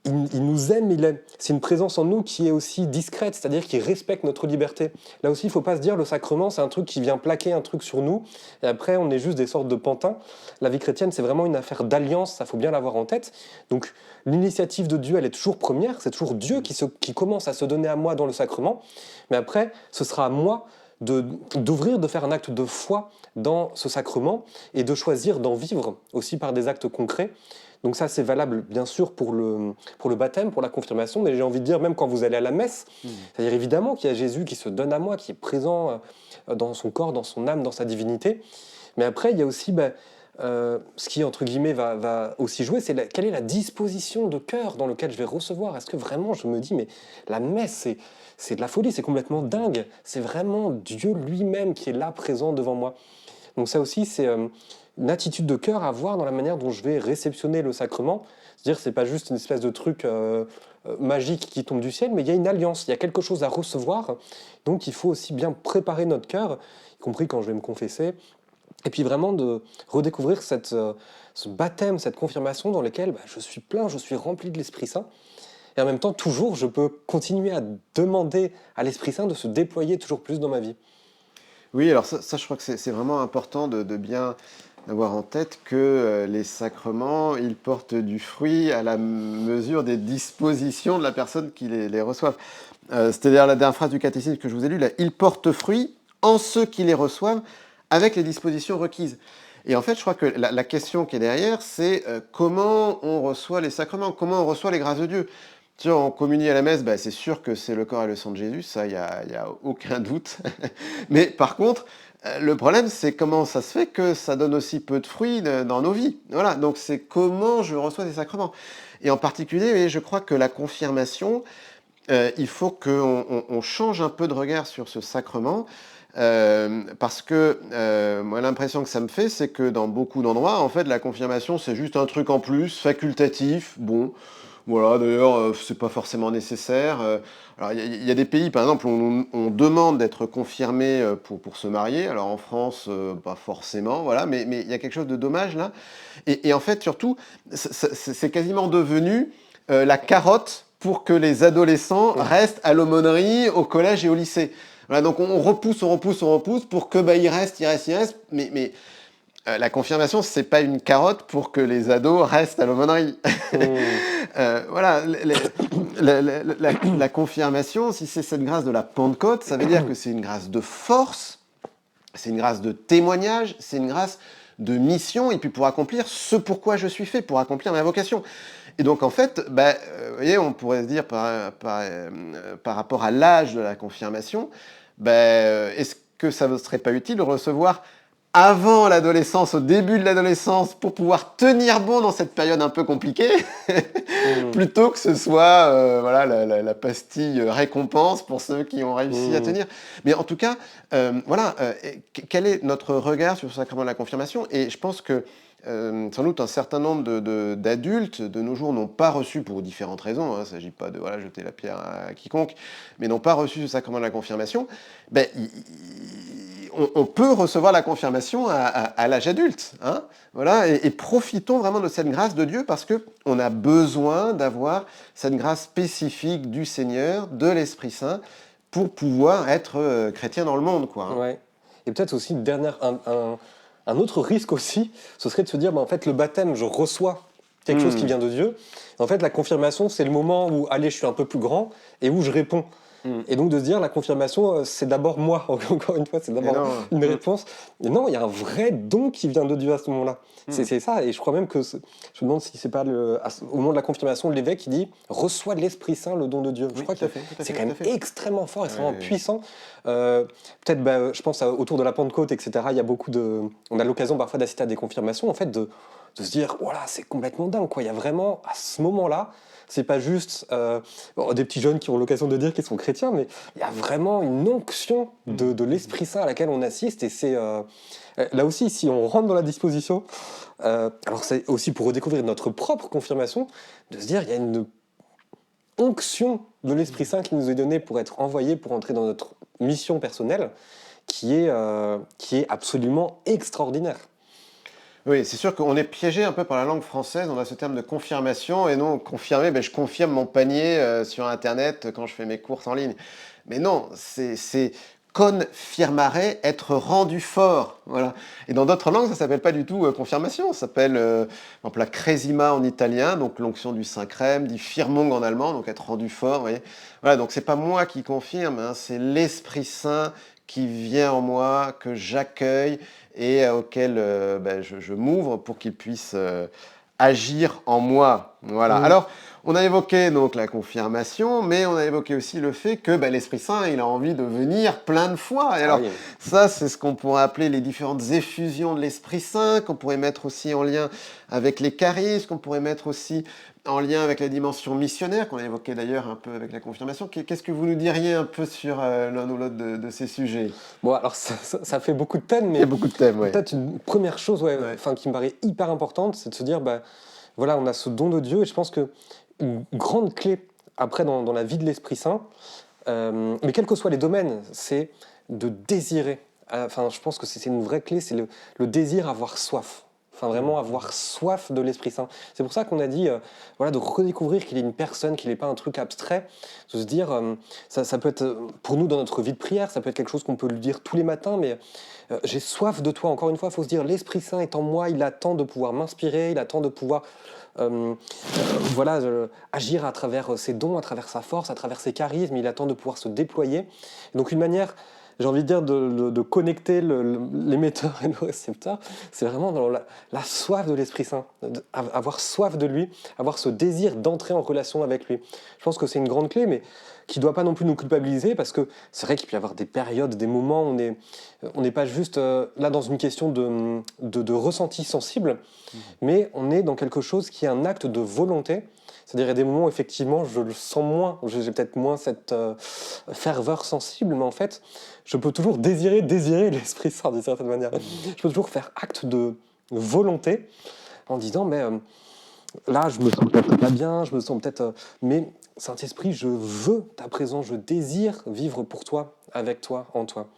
il nous aime, c'est une présence en nous qui est aussi discrète, c'est-à-dire qui respecte notre liberté. Là aussi, il ne faut pas se dire le sacrement, c'est un truc qui vient plaquer un truc sur nous, et après, on est juste des sortes de pantins. La vie chrétienne, c'est vraiment une affaire d'alliance, ça faut bien l'avoir en tête. Donc, l'initiative de Dieu, elle est toujours première, c'est toujours Dieu qui commence à se donner à moi dans le sacrement, mais après, ce sera à moi d'ouvrir, de faire un acte de foi dans ce sacrement, et de choisir d'en vivre aussi par des actes concrets. Donc ça, c'est valable, bien sûr, pour le baptême, pour la confirmation, mais j'ai envie de dire, même quand vous allez à la messe, c'est-à-dire évidemment qu'il y a Jésus qui se donne à moi, qui est présent dans son corps, dans son âme, dans sa divinité. Mais après, il y a aussi, ce qui, entre guillemets, va aussi jouer, c'est quelle est la disposition de cœur dans lequel je vais recevoir. Est-ce que vraiment, je me dis, mais la messe, c'est de la folie, c'est complètement dingue. C'est vraiment Dieu lui-même qui est là, présent devant moi. Donc ça aussi, c'est une attitude de cœur à avoir dans la manière dont je vais réceptionner le sacrement. C'est-à-dire c'est pas juste une espèce de truc magique qui tombe du ciel, mais il y a une alliance, il y a quelque chose à recevoir. Donc il faut aussi bien préparer notre cœur, y compris quand je vais me confesser, et puis vraiment de redécouvrir ce baptême, cette confirmation dans lequel je suis plein, je suis rempli de l'Esprit Saint. Et en même temps, toujours, je peux continuer à demander à l'Esprit Saint de se déployer toujours plus dans ma vie. Oui, alors ça, je crois que c'est vraiment important de bien avoir en tête que les sacrements, ils portent du fruit à la mesure des dispositions de la personne qui les reçoivent. C'est-à-dire la dernière phrase du catéchisme que je vous ai lue, là, ils portent fruit en ceux qui les reçoivent avec les dispositions requises. Et en fait, je crois que la question qui est derrière, c'est comment on reçoit les sacrements, comment on reçoit les grâces de Dieu. Tu vois, on communie à la messe, c'est sûr que c'est le corps et le sang de Jésus, ça, il y a aucun doute. Mais par contre, le problème, c'est comment ça se fait que ça donne aussi peu de fruits dans nos vies. Voilà, donc c'est comment je reçois ces sacrements. Et en particulier, je crois que la confirmation, il faut qu'on change un peu de regard sur ce sacrement, parce que moi, l'impression que ça me fait, c'est que dans beaucoup d'endroits, en fait, la confirmation, c'est juste un truc en plus, facultatif, bon... Voilà, d'ailleurs, c'est pas forcément nécessaire. Alors, il y a des pays, par exemple, où on demande d'être confirmé pour se marier. Alors, en France, pas forcément, voilà, mais il y a quelque chose de dommage, là. Et en fait, surtout, c'est quasiment devenu la carotte pour que les adolescents restent à l'aumônerie, au collège et au lycée. Voilà, donc on repousse pour que ils restent, mais la confirmation, c'est pas une carotte pour que les ados restent à l'aumônerie. Voilà, la confirmation, si c'est cette grâce de la Pentecôte, ça veut dire que c'est une grâce de force, c'est une grâce de témoignage, c'est une grâce de mission, et puis pour accomplir ce pourquoi je suis fait, pour accomplir ma vocation. Et donc en fait, vous voyez, on pourrait se dire par rapport à l'âge de la confirmation, est-ce que ça ne serait pas utile de recevoir avant l'adolescence, au début de l'adolescence, pour pouvoir tenir bon dans cette période un peu compliquée, plutôt que ce soit la pastille récompense pour ceux qui ont réussi à tenir. Mais en tout cas, quel est notre regard sur le sacrement de la confirmation? Et je pense que sans doute un certain nombre d'adultes de nos jours n'ont pas reçu, pour différentes raisons, hein, il ne s'agit pas de voilà, jeter la pierre à quiconque, mais n'ont pas reçu ce sacrement de la confirmation, ben, on peut recevoir la confirmation à l'âge adulte. Hein, voilà, et profitons vraiment de cette grâce de Dieu parce qu'on a besoin d'avoir cette grâce spécifique du Seigneur, de l'Esprit Saint, pour pouvoir être chrétien dans le monde. Quoi, hein. Ouais. Et peut-être aussi, un autre risque aussi, ce serait de se dire, bah, en fait, le baptême, je reçois quelque chose qui vient de Dieu. En fait, la confirmation, c'est le moment où, allez, je suis un peu plus grand et où je réponds. Et donc de se dire, la confirmation, c'est d'abord moi, encore une fois, c'est d'abord une réponse. Et non, il y a un vrai don qui vient de Dieu à ce moment-là. C'est ça, et je crois même que, je me demande si c'est pas au moment de la confirmation, l'évêque qui dit, reçoit de l'Esprit Saint le don de Dieu. Je crois que c'est quand même extrêmement fort, extrêmement puissant. Peut-être, je pense, autour de la Pentecôte, etc., il y a on a l'occasion parfois d'assister à des confirmations, en fait, de se dire, voilà, c'est complètement dingue, quoi. Il y a vraiment, à ce moment-là, c'est pas juste des petits jeunes qui ont l'occasion de dire qu'ils sont chrétiens, mais il y a vraiment une onction de l'Esprit Saint à laquelle on assiste. Et c'est là aussi, si on rentre dans la disposition, alors c'est aussi pour redécouvrir notre propre confirmation, de se dire il y a une onction de l'Esprit Saint qui nous est donnée pour être envoyé, pour entrer dans notre mission personnelle, qui est absolument extraordinaire. Oui, c'est sûr qu'on est piégé un peu par la langue française. On a ce terme de confirmation et non, confirmer, je confirme mon panier sur Internet quand je fais mes courses en ligne. Mais non, c'est confirmare, être rendu fort. Voilà. Et dans d'autres langues, ça s'appelle pas du tout confirmation. Ça s'appelle, par exemple, la cresima en italien, donc l'onction du Saint-Crème, dit Firmung en allemand, donc être rendu fort. Vous voyez. Voilà, donc c'est pas moi qui confirme, hein, c'est l'Esprit Saint qui vient en moi, que j'accueille et auquel je m'ouvre pour qu'il puisse agir en moi. Voilà. Alors, on a évoqué donc la confirmation, mais on a évoqué aussi le fait que l'Esprit Saint, il a envie de venir plein de fois. Et alors, ça, c'est ce qu'on pourrait appeler les différentes effusions de l'Esprit Saint, qu'on pourrait mettre aussi en lien avec les charismes, qu'on pourrait mettre aussi en lien avec la dimension missionnaire, qu'on a évoqué d'ailleurs un peu avec la confirmation. Qu'est-ce que vous nous diriez un peu sur l'un ou l'autre de ces sujets? Bon, alors ça fait beaucoup de thèmes, mais il y a beaucoup de thèmes, peut-être une première chose qui me paraît hyper importante, c'est de se dire, voilà, on a ce don de Dieu, et je pense qu'une grande clé après dans la vie de l'Esprit Saint, mais quels que soient les domaines, c'est de désirer. Enfin, je pense que c'est une vraie clé, c'est le désir, avoir soif. Enfin, vraiment avoir soif de l'Esprit Saint. C'est pour ça qu'on a dit, de redécouvrir qu'il est une personne, qu'il n'est pas un truc abstrait, de se dire, ça peut être, pour nous, dans notre vie de prière, ça peut être quelque chose qu'on peut lui dire tous les matins, mais j'ai soif de toi. Encore une fois, il faut se dire, l'Esprit Saint est en moi, il attend de pouvoir m'inspirer, il attend de pouvoir agir à travers ses dons, à travers sa force, à travers ses charismes, il attend de pouvoir se déployer. Donc une manière, j'ai envie de dire, de connecter l'émetteur et le récepteur, c'est vraiment dans la soif de l'Esprit Saint, avoir soif de lui, avoir ce désir d'entrer en relation avec lui. Je pense que c'est une grande clé, mais qui ne doit pas non plus nous culpabiliser, parce que c'est vrai qu'il peut y avoir des périodes, des moments où on n'est pas juste là dans une question de ressenti sensible, mais on est dans quelque chose qui est un acte de volonté. C'est-à-dire, il y a des moments où, effectivement, je le sens moins, j'ai peut-être moins cette ferveur sensible, mais en fait, je peux toujours désirer l'Esprit Saint, d'une certaine manière. Je peux toujours faire acte de volonté en disant, mais là, je me sens peut-être pas bien, je me sens peut-être... mais Saint-Esprit, je veux ta présence, je désire vivre pour toi, avec toi, en toi.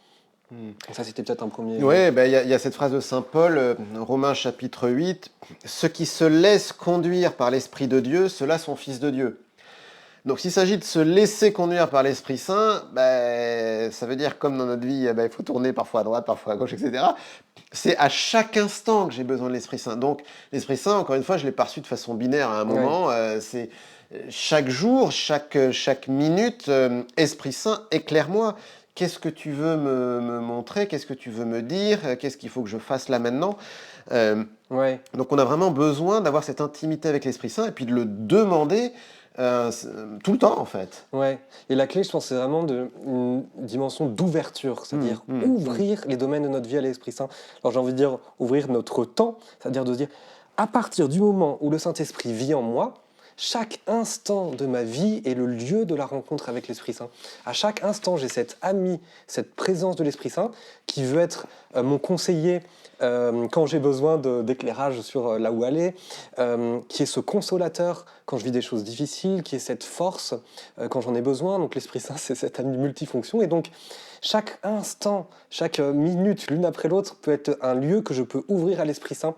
Ça, c'était peut-être un premier... Oui, il y a cette phrase de Saint Paul, Romains chapitre 8, « Ceux qui se laissent conduire par l'Esprit de Dieu, ceux-là sont fils de Dieu. » Donc s'il s'agit de se laisser conduire par l'Esprit Saint, ça veut dire comme dans notre vie, il faut tourner parfois à droite, parfois à gauche, etc. C'est à chaque instant que j'ai besoin de l'Esprit Saint. Donc l'Esprit Saint, encore une fois, je ne l'ai pas reçu de façon binaire à un moment. C'est chaque jour, chaque minute, Esprit Saint, éclaire-moi. Qu'est-ce que tu veux me montrer? Qu'est-ce que tu veux me dire? Qu'est-ce qu'il faut que je fasse là maintenant? Donc on a vraiment besoin d'avoir cette intimité avec l'Esprit Saint et puis de le demander tout le temps en fait. Ouais, et la clé, je pense, c'est vraiment une dimension d'ouverture, c'est-à-dire ouvrir les domaines de notre vie à l'Esprit Saint. Alors j'ai envie de dire ouvrir notre temps, c'est-à-dire de se dire, à partir du moment où le Saint-Esprit vit en moi, chaque instant de ma vie est le lieu de la rencontre avec l'Esprit Saint. À chaque instant, j'ai cet ami, cette présence de l'Esprit Saint qui veut être mon conseiller, quand j'ai besoin d'éclairage sur là où aller, qui est ce consolateur quand je vis des choses difficiles, qui est cette force quand j'en ai besoin. Donc l'Esprit Saint, c'est cette amie multifonction. Et donc chaque instant, chaque minute, l'une après l'autre, peut être un lieu que je peux ouvrir à l'Esprit Saint.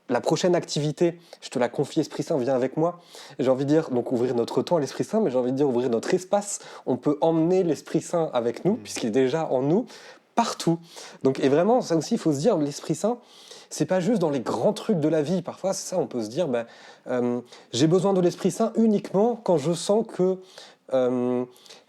La prochaine activité, je te la confie, Esprit Saint, viens avec moi. J'ai envie de dire, donc ouvrir notre temps à l'Esprit Saint, mais j'ai envie de dire ouvrir notre espace. On peut emmener l'Esprit Saint avec nous, puisqu'il est déjà en nous, partout. Donc, et vraiment, ça aussi, il faut se dire, l'Esprit Saint, c'est pas juste dans les grands trucs de la vie. Parfois, c'est ça, on peut se dire, j'ai besoin de l'Esprit Saint uniquement quand je sens que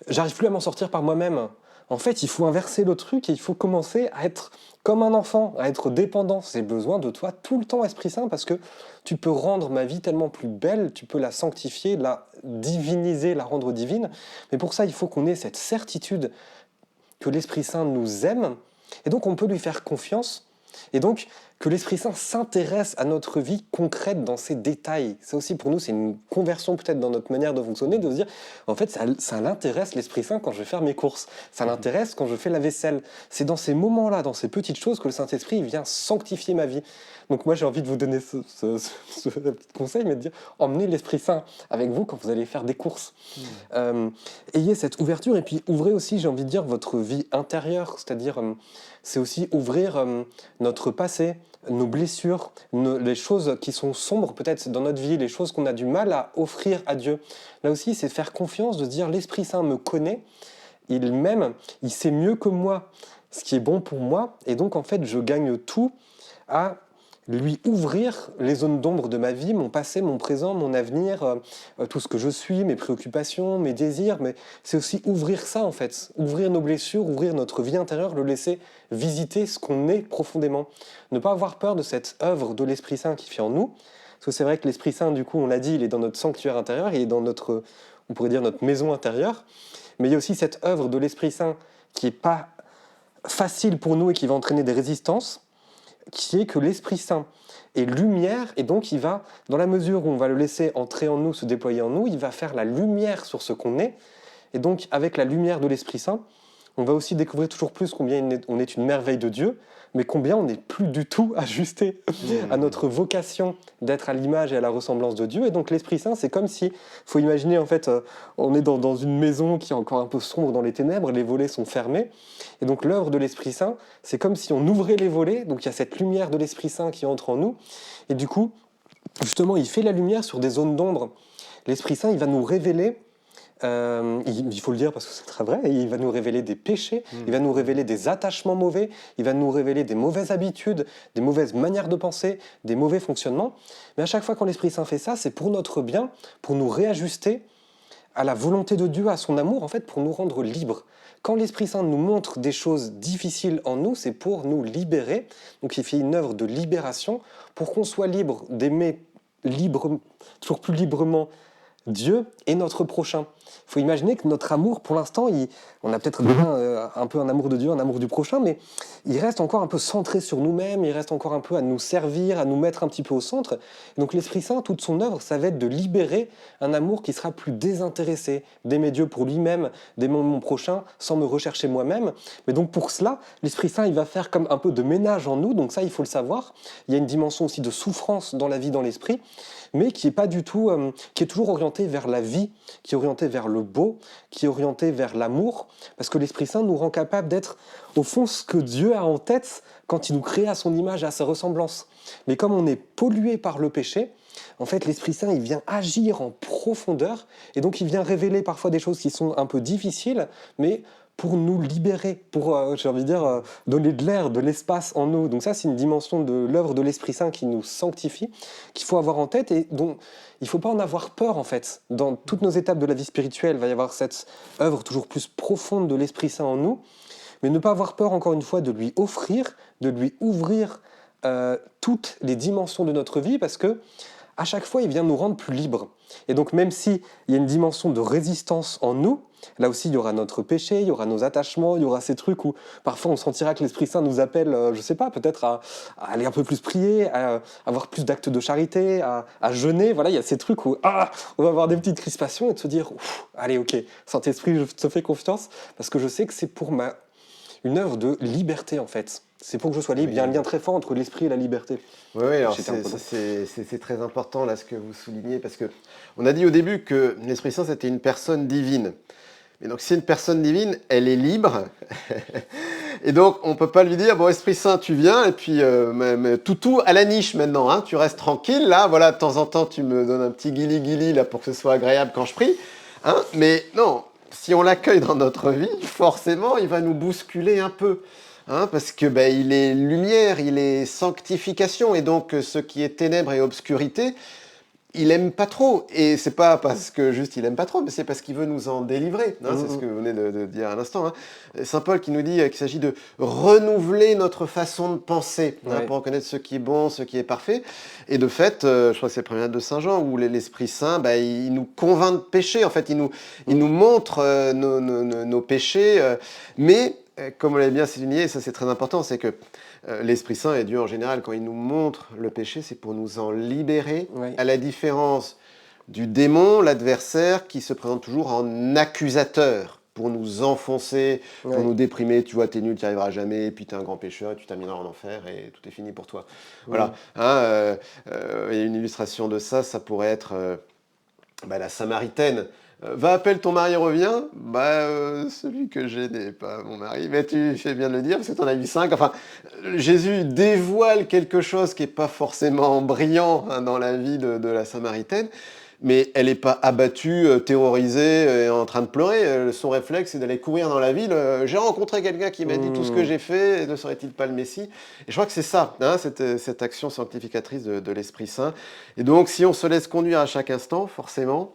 j'arrive plus à m'en sortir par moi-même. En fait, il faut inverser le truc et il faut commencer à être comme un enfant, à être dépendant. J'ai besoin de toi tout le temps, Esprit Saint, parce que tu peux rendre ma vie tellement plus belle, tu peux la sanctifier, la diviniser, la rendre divine. Mais pour ça, il faut qu'on ait cette certitude que l'Esprit Saint nous aime, et donc on peut lui faire confiance, et donc que l'Esprit Saint s'intéresse à notre vie concrète dans ses détails. Ça aussi pour nous c'est une conversion peut-être dans notre manière de fonctionner, de se dire en fait ça l'intéresse l'Esprit Saint quand je vais faire mes courses, ça l'intéresse quand je fais la vaisselle. C'est dans ces moments-là, dans ces petites choses que le Saint-Esprit vient sanctifier ma vie. Donc moi j'ai envie de vous donner ce petit conseil, mais de dire emmenez l'Esprit Saint avec vous quand vous allez faire des courses. Ayez cette ouverture et puis ouvrez aussi, j'ai envie de dire, votre vie intérieure, c'est-à-dire c'est aussi ouvrir notre passé, nos blessures, les choses qui sont sombres peut-être dans notre vie, les choses qu'on a du mal à offrir à Dieu. Là aussi, c'est faire confiance, de se dire l'Esprit Saint me connaît, il m'aime, il sait mieux que moi ce qui est bon pour moi, et donc en fait je gagne tout à lui ouvrir les zones d'ombre de ma vie, mon passé, mon présent, mon avenir, tout ce que je suis, mes préoccupations, mes désirs, mais c'est aussi ouvrir ça en fait, ouvrir nos blessures, ouvrir notre vie intérieure, le laisser visiter ce qu'on est profondément. Ne pas avoir peur de cette œuvre de l'Esprit Saint qui fait en nous, parce que c'est vrai que l'Esprit Saint, du coup, on l'a dit, il est dans notre sanctuaire intérieur, il est dans notre, on pourrait dire notre maison intérieure, mais il y a aussi cette œuvre de l'Esprit Saint qui n'est pas facile pour nous et qui va entraîner des résistances, qui est que l'Esprit Saint est lumière, et donc il va, dans la mesure où on va le laisser entrer en nous, se déployer en nous, il va faire la lumière sur ce qu'on est, et donc avec la lumière de l'Esprit Saint, on va aussi découvrir toujours plus combien on est une merveille de Dieu, mais combien on n'est plus du tout ajusté à notre vocation d'être à l'image et à la ressemblance de Dieu. Et donc l'Esprit Saint, c'est comme si, il faut imaginer en fait, on est dans une maison qui est encore un peu sombre dans les ténèbres, les volets sont fermés, et donc l'œuvre de l'Esprit Saint, c'est comme si on ouvrait les volets, donc il y a cette lumière de l'Esprit Saint qui entre en nous, et du coup, justement, il fait la lumière sur des zones d'ombre. L'Esprit Saint, il va nous révéler, il faut le dire parce que c'est très vrai, il va nous révéler des péchés, il va nous révéler des attachements mauvais, il va nous révéler des mauvaises habitudes, des mauvaises manières de penser, des mauvais fonctionnements. Mais à chaque fois quand l'Esprit Saint fait ça, c'est pour notre bien, pour nous réajuster à la volonté de Dieu, à son amour, en fait, pour nous rendre libres. Quand l'Esprit Saint nous montre des choses difficiles en nous, c'est pour nous libérer. Donc il fait une œuvre de libération pour qu'on soit libre d'aimer toujours plus librement Dieu et notre prochain. Il faut imaginer que notre amour, pour l'instant, on a peut-être un peu un amour de Dieu, un amour du prochain, mais il reste encore un peu centré sur nous-mêmes, il reste encore un peu à nous servir, à nous mettre un petit peu au centre. Et donc l'Esprit Saint, toute son œuvre, ça va être de libérer un amour qui sera plus désintéressé, d'aimer Dieu pour lui-même, d'aimer mon prochain sans me rechercher moi-même. Mais donc pour cela, l'Esprit Saint, il va faire comme un peu de ménage en nous, donc ça, il faut le savoir. Il y a une dimension aussi de souffrance dans la vie, dans l'esprit, mais qui est pas du tout, qui est toujours orienté vers la vie, qui est orienté vers le beau, qui est orienté vers l'amour, parce que l'Esprit Saint nous rend capable d'être, au fond, ce que Dieu a en tête quand il nous crée à son image et à sa ressemblance. Mais comme on est pollué par le péché, en fait, l'Esprit Saint, il vient agir en profondeur, et donc il vient révéler parfois des choses qui sont un peu difficiles, mais pour nous libérer, pour, j'ai envie de dire, donner de l'air, de l'espace en nous. Donc ça, c'est une dimension de l'œuvre de l'Esprit Saint qui nous sanctifie, qu'il faut avoir en tête et dont il ne faut pas en avoir peur, en fait. Dans toutes nos étapes de la vie spirituelle, il va y avoir cette œuvre toujours plus profonde de l'Esprit Saint en nous, mais ne pas avoir peur, encore une fois, de lui offrir, de lui ouvrir toutes les dimensions de notre vie, parce que à chaque fois, il vient nous rendre plus libres. Et donc, même s'il y a une dimension de résistance en nous, là aussi, il y aura notre péché, il y aura nos attachements, il y aura ces trucs où parfois on sentira que l'Esprit Saint nous appelle, je sais pas, peut-être à aller un peu plus prier, à avoir plus d'actes de charité, à jeûner. Voilà, il y a ces trucs où on va avoir des petites crispations et de se dire, allez, ok, Saint-Esprit, je te fais confiance, parce que je sais que c'est pour une œuvre de liberté, en fait. c'est pour que je sois libre. Il y a un lien très fort entre l'esprit et la liberté. Oui, oui, alors J'étais un peu long. c'est très important là ce que vous soulignez, parce que on a dit au début que l'Esprit Saint c'était une personne divine. Mais donc si une personne divine, elle est libre, et donc on peut pas lui dire bon Esprit Saint tu viens et puis mais tout à la niche maintenant, hein, tu restes tranquille là, voilà de temps en temps tu me donnes un petit guili là pour que ce soit agréable quand je prie, hein, mais non, si on l'accueille dans notre vie, forcément il va nous bousculer un peu. Hein, parce que ben, il est lumière, il est sanctification, et donc ce qui est ténèbres et obscurité, il aime pas trop. Et c'est pas parce que juste il aime pas trop, mais c'est parce qu'il veut nous en délivrer. Hein, c'est ce que vous venez de dire à l'instant. Hein. Saint Paul qui nous dit qu'il s'agit de renouveler notre façon de penser, hein, pour reconnaître ce qui est bon, ce qui est parfait. Et de fait, je crois que c'est le premier de Saint Jean, où l'Esprit Saint, bah, il nous convainc de péché. En fait, il nous montre nos péchés. Mais, comme on l'avait bien souligné, et ça c'est très important, c'est que l'Esprit Saint et Dieu en général, quand il nous montre le péché, c'est pour nous en libérer, à la différence du démon, l'adversaire, qui se présente toujours en accusateur, pour nous enfoncer, pour nous déprimer. Tu vois, t'es nul, tu n'y arriveras jamais, et puis t'es un grand pécheur, et tu termineras en enfer, et tout est fini pour toi. Voilà. Hein, et une illustration de ça, ça pourrait être la Samaritaine. Va, appelle ton mari, revient. Celui que j'ai n'est pas mon mari. Mais tu fais bien de le dire, parce que tu en as eu 5. Enfin, Jésus dévoile quelque chose qui n'est pas forcément brillant, hein, dans la vie de la Samaritaine, mais elle n'est pas abattue, terrorisée, et en train de pleurer. Son réflexe, c'est d'aller courir dans la ville. J'ai rencontré quelqu'un qui m'a dit tout ce que j'ai fait, ne serait-il pas le Messie? Et je crois que c'est ça, hein, cette action sanctificatrice de l'Esprit Saint. Et donc, si on se laisse conduire à chaque instant, forcément,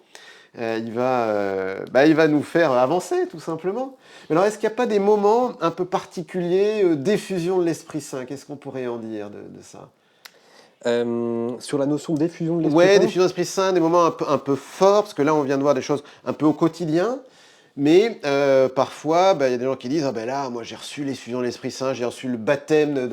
il va nous faire avancer, tout simplement. Mais alors, est-ce qu'il n'y a pas des moments un peu particuliers d'effusion de l'Esprit Saint? Qu'est-ce qu'on pourrait en dire de ça? Sur la notion d'effusion de l'Esprit Ouais, Saint, d'effusion de l'Esprit Saint, des moments un peu forts, parce que là, on vient de voir des choses un peu au quotidien. Mais parfois, il y a des gens qui disent « Ah ben là, moi j'ai reçu l'effusion de l'Esprit Saint, j'ai reçu le baptême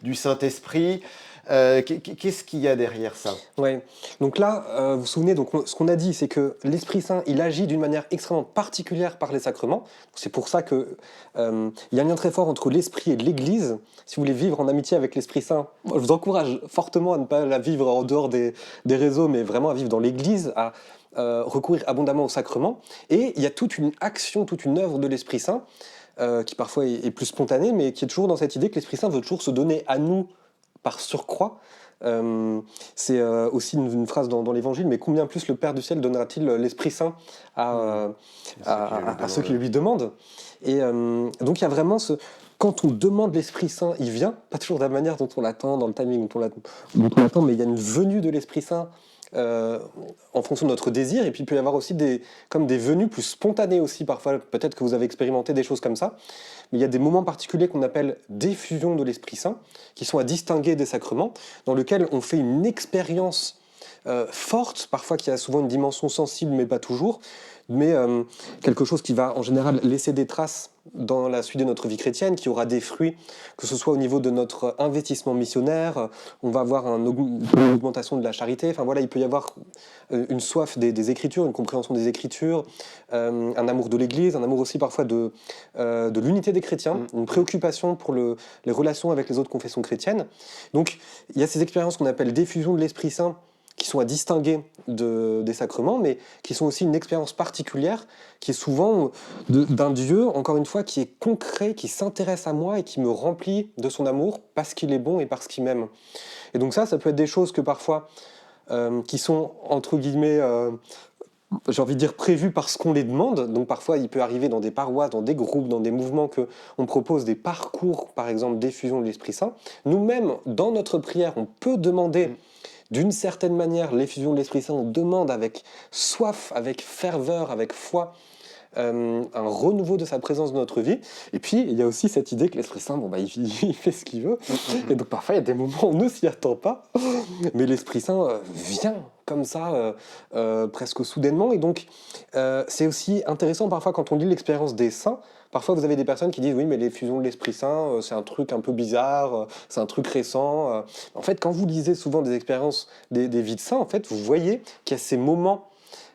du Saint-Esprit. » Qu'est-ce qu'il y a derrière ça? Oui. Donc là, vous vous souvenez, donc, ce qu'on a dit, c'est que l'Esprit Saint, il agit d'une manière extrêmement particulière par les sacrements. C'est pour ça qu'il y a un lien très fort entre l'Esprit et l'Église. Si vous voulez vivre en amitié avec l'Esprit Saint, moi, je vous encourage fortement à ne pas la vivre en dehors des réseaux, mais vraiment à vivre dans l'Église, à recourir abondamment aux sacrements. Et il y a toute une action, toute une œuvre de l'Esprit Saint, qui parfois est plus spontanée, mais qui est toujours dans cette idée que l'Esprit Saint veut toujours se donner à nous par surcroît. C'est aussi une phrase dans l'Évangile, mais combien plus le Père du ciel donnera-t-il l'Esprit Saint à ceux qui lui demandent. Et donc il y a vraiment quand on demande l'Esprit Saint, il vient, pas toujours de la manière dont on l'attend, dans le timing dont on l'attend, mais il y a une venue de l'Esprit Saint en fonction de notre désir, et puis il peut y avoir aussi comme des venues plus spontanées aussi, parfois, peut-être que vous avez expérimenté des choses comme ça, mais il y a des moments particuliers qu'on appelle d'effusion de l'Esprit Saint, qui sont à distinguer des sacrements, dans lesquels on fait une expérience forte, parfois qui a souvent une dimension sensible, mais pas toujours, mais quelque chose qui va en général laisser des traces dans la suite de notre vie chrétienne, qui aura des fruits, que ce soit au niveau de notre investissement missionnaire, on va avoir une augmentation de la charité, enfin voilà, il peut y avoir une soif des Écritures, une compréhension des Écritures, un amour de l'Église, un amour aussi parfois de l'unité des chrétiens, une préoccupation pour les relations avec les autres confessions chrétiennes. Donc il y a ces expériences qu'on appelle d'effusion de l'Esprit Saint, qui sont à distinguer des sacrements, mais qui sont aussi une expérience particulière, qui est souvent d'un Dieu, encore une fois, qui est concret, qui s'intéresse à moi et qui me remplit de son amour parce qu'il est bon et parce qu'il m'aime. Et donc ça peut être des choses que parfois, qui sont, entre guillemets, j'ai envie de dire prévues parce qu'on les demande. Donc parfois, il peut arriver dans des paroisses, dans des groupes, dans des mouvements, qu'on propose des parcours, par exemple, d'effusion de l'Esprit Saint. Nous-mêmes, dans notre prière, on peut demander d'une certaine manière l'effusion de l'Esprit Saint. On demande avec soif, avec ferveur, avec foi, un renouveau de sa présence dans notre vie. Et puis, il y a aussi cette idée que l'Esprit Saint, il fait ce qu'il veut. Et donc, parfois, il y a des moments où on ne s'y attend pas. Mais l'Esprit Saint vient comme ça, presque soudainement. Et donc, c'est aussi intéressant parfois quand on lit l'expérience des saints. Parfois, vous avez des personnes qui disent « Oui, mais l'effusion de l'Esprit Saint, c'est un truc un peu bizarre, c'est un truc récent. » En fait, quand vous lisez souvent des expériences des vies de saints, en fait, vous voyez qu'il y a ces moments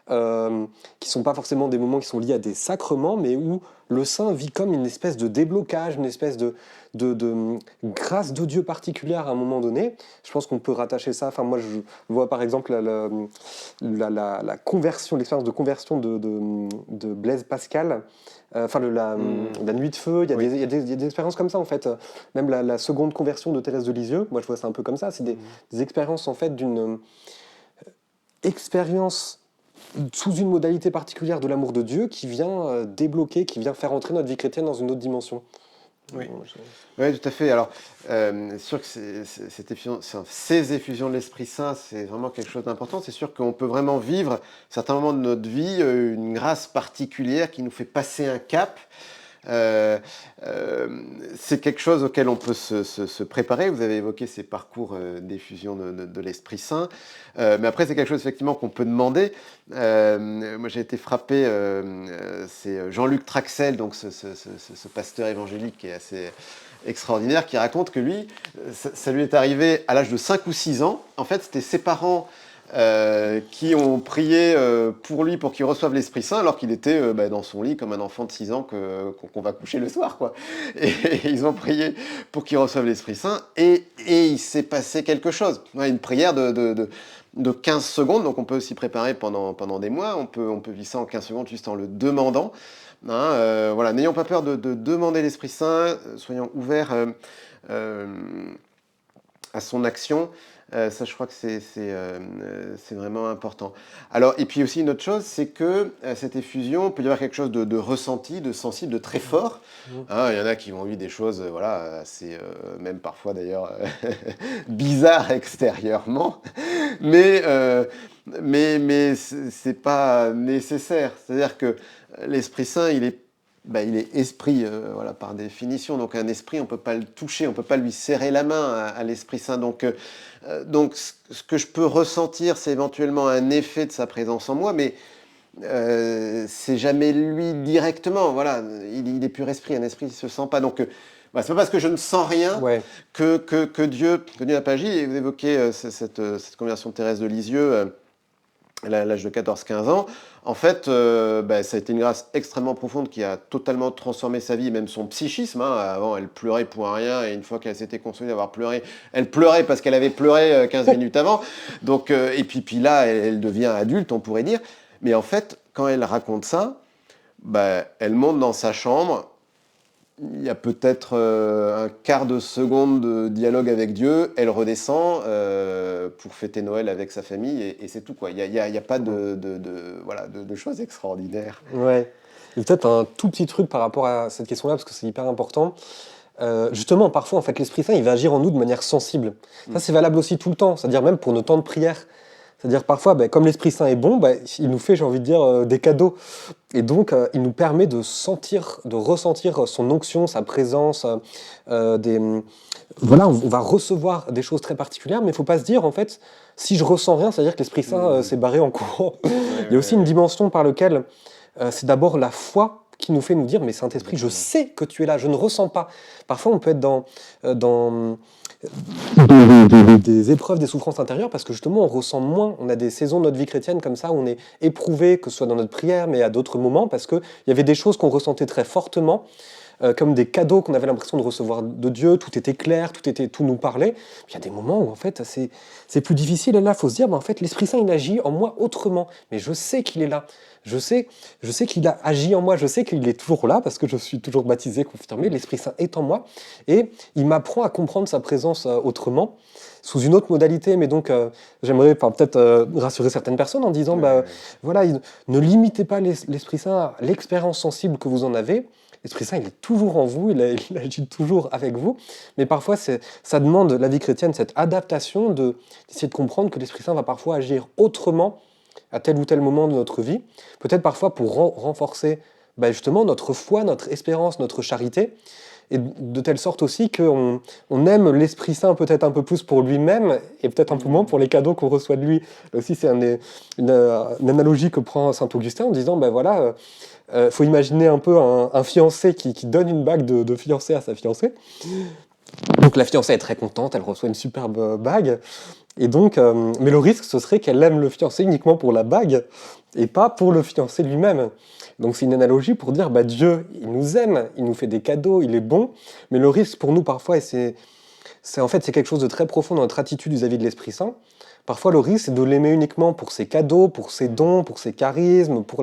qui ne sont pas forcément des moments qui sont liés à des sacrements, mais où le saint vit comme une espèce de déblocage, une espèce de grâce de Dieu particulière à un moment donné. Je pense qu'on peut rattacher ça. Enfin, moi, je vois par exemple la conversion, l'expérience de conversion de Blaise Pascal. La nuit de feu, Oui. il y a des expériences comme ça en fait. Même la seconde conversion de Thérèse de Lisieux, moi je vois ça un peu comme ça. C'est des expériences en fait d'une expérience sous une modalité particulière de l'amour de Dieu qui vient débloquer, qui vient faire entrer notre vie chrétienne dans une autre dimension. Oui. Oui, tout à fait. Alors, c'est sûr que ces effusions de l'Esprit Saint, c'est vraiment quelque chose d'important. C'est sûr qu'on peut vraiment vivre, à certains moments de notre vie, une grâce particulière qui nous fait passer un cap. Euh, c'est quelque chose auquel on peut se préparer. Vous avez évoqué ces parcours d'effusion de l'Esprit Saint. Mais après, c'est quelque chose effectivement qu'on peut demander. Moi, j'ai été frappé, c'est Jean-Luc Traxel, donc ce pasteur évangélique qui est assez extraordinaire, qui raconte que lui, ça lui est arrivé à l'âge de 5 ou 6 ans. En fait, c'était ses parents qui ont prié pour lui pour qu'il reçoive l'Esprit Saint alors qu'il était dans son lit comme un enfant de 6 ans qu'on va coucher le soir, quoi. Et ils ont prié pour qu'il reçoive l'Esprit Saint et il s'est passé quelque chose. Ouais, une prière de 15 secondes, donc on peut s'y préparer pendant des mois, on peut vivre ça en 15 secondes juste en le demandant. Voilà, n'ayons pas peur de demander l'Esprit Saint, soyons ouverts à son action. Ça, je crois que c'est vraiment important. Alors, et puis aussi une autre chose, c'est que cette effusion, peut y avoir quelque chose de ressenti, de sensible, de très fort. Il y en a qui vont vivre des choses, voilà, assez, même parfois d'ailleurs bizarres extérieurement, mais c'est pas nécessaire. C'est-à-dire que l'Esprit Saint, il est esprit, voilà, par définition. Donc un esprit, on ne peut pas le toucher, on ne peut pas lui serrer la main à l'Esprit Saint. Donc ce que je peux ressentir, c'est éventuellement un effet de sa présence en moi, mais c'est jamais lui directement. Voilà, il est pur esprit, un esprit ne se sent pas. Donc c'est pas parce que je ne sens rien Ouais. que Dieu n'a pas agi. Et vous évoquez cette conversion de Thérèse de Lisieux à l'âge de 14-15 ans. En fait, ça a été une grâce extrêmement profonde qui a totalement transformé sa vie, même son psychisme. Avant, elle pleurait pour un rien, et une fois qu'elle s'était consolée d'avoir pleuré, elle pleurait parce qu'elle avait pleuré 15 minutes avant. Donc, et puis là, elle devient adulte, on pourrait dire. Mais en fait, quand elle raconte ça, elle monte dans sa chambre. Il y a peut-être un quart de seconde de dialogue avec Dieu, elle redescend pour fêter Noël avec sa famille et c'est tout, quoi. Il y a pas de choses extraordinaires. Ouais. Et peut-être un tout petit truc par rapport à cette question-là, parce que c'est hyper important. Justement, parfois, en fait, l'Esprit Saint, il va agir en nous de manière sensible. Ça, c'est valable aussi tout le temps, c'est-à-dire même pour nos temps de prière. C'est-à-dire parfois, comme l'Esprit Saint est bon, il nous fait, j'ai envie de dire, des cadeaux. Et donc, il nous permet de ressentir son onction, sa présence. Voilà, on va recevoir des choses très particulières, mais il ne faut pas se dire, en fait, si je ressens rien, c'est-à-dire que l'Esprit Saint s'est barré en courant. Il y a aussi une dimension par laquelle c'est d'abord la foi qui nous fait nous dire, mais Saint-Esprit, je sais que tu es là, je ne ressens pas. Parfois, on peut être dans des épreuves, des souffrances intérieures, parce que justement, on ressent moins. On a des saisons de notre vie chrétienne comme ça, où on est éprouvé, que ce soit dans notre prière, mais à d'autres moments, parce qu'il y avait des choses qu'on ressentait très fortement, comme des cadeaux qu'on avait l'impression de recevoir de Dieu, tout était clair, tout nous parlait. Puis il y a des moments où en fait c'est plus difficile, et là il faut se dire, en fait l'Esprit Saint il agit en moi autrement, mais je sais qu'il est là, je sais qu'il a agi en moi, je sais qu'il est toujours là, parce que je suis toujours baptisé, confirmé, l'Esprit Saint est en moi, et il m'apprend à comprendre sa présence autrement, sous une autre modalité, mais donc j'aimerais peut-être rassurer certaines personnes en disant, voilà, ne limitez pas l'Esprit Saint à l'expérience sensible que vous en avez. L'Esprit Saint, il est toujours en vous, il agit toujours avec vous, mais parfois ça demande, la vie chrétienne, cette adaptation d'essayer de comprendre que l'Esprit Saint va parfois agir autrement à tel ou tel moment de notre vie, peut-être parfois pour renforcer justement notre foi, notre espérance, notre charité, et de telle sorte aussi qu'on aime l'Esprit Saint peut-être un peu plus pour lui-même et peut-être un peu moins pour les cadeaux qu'on reçoit de lui. Là aussi, c'est une analogie que prend saint Augustin en disant, faut imaginer un peu un fiancé qui donne une bague de fiancé à sa fiancée. Donc la fiancée est très contente, elle reçoit une superbe bague. Et donc, mais le risque, ce serait qu'elle aime le fiancé uniquement pour la bague et pas pour le fiancé lui-même. Donc c'est une analogie pour dire, bah, Dieu, il nous aime, il nous fait des cadeaux, il est bon, mais le risque pour nous parfois, et en fait c'est quelque chose de très profond dans notre attitude vis-à-vis de l'Esprit Saint, parfois le risque c'est de l'aimer uniquement pour ses cadeaux, pour ses dons, pour ses charismes, pour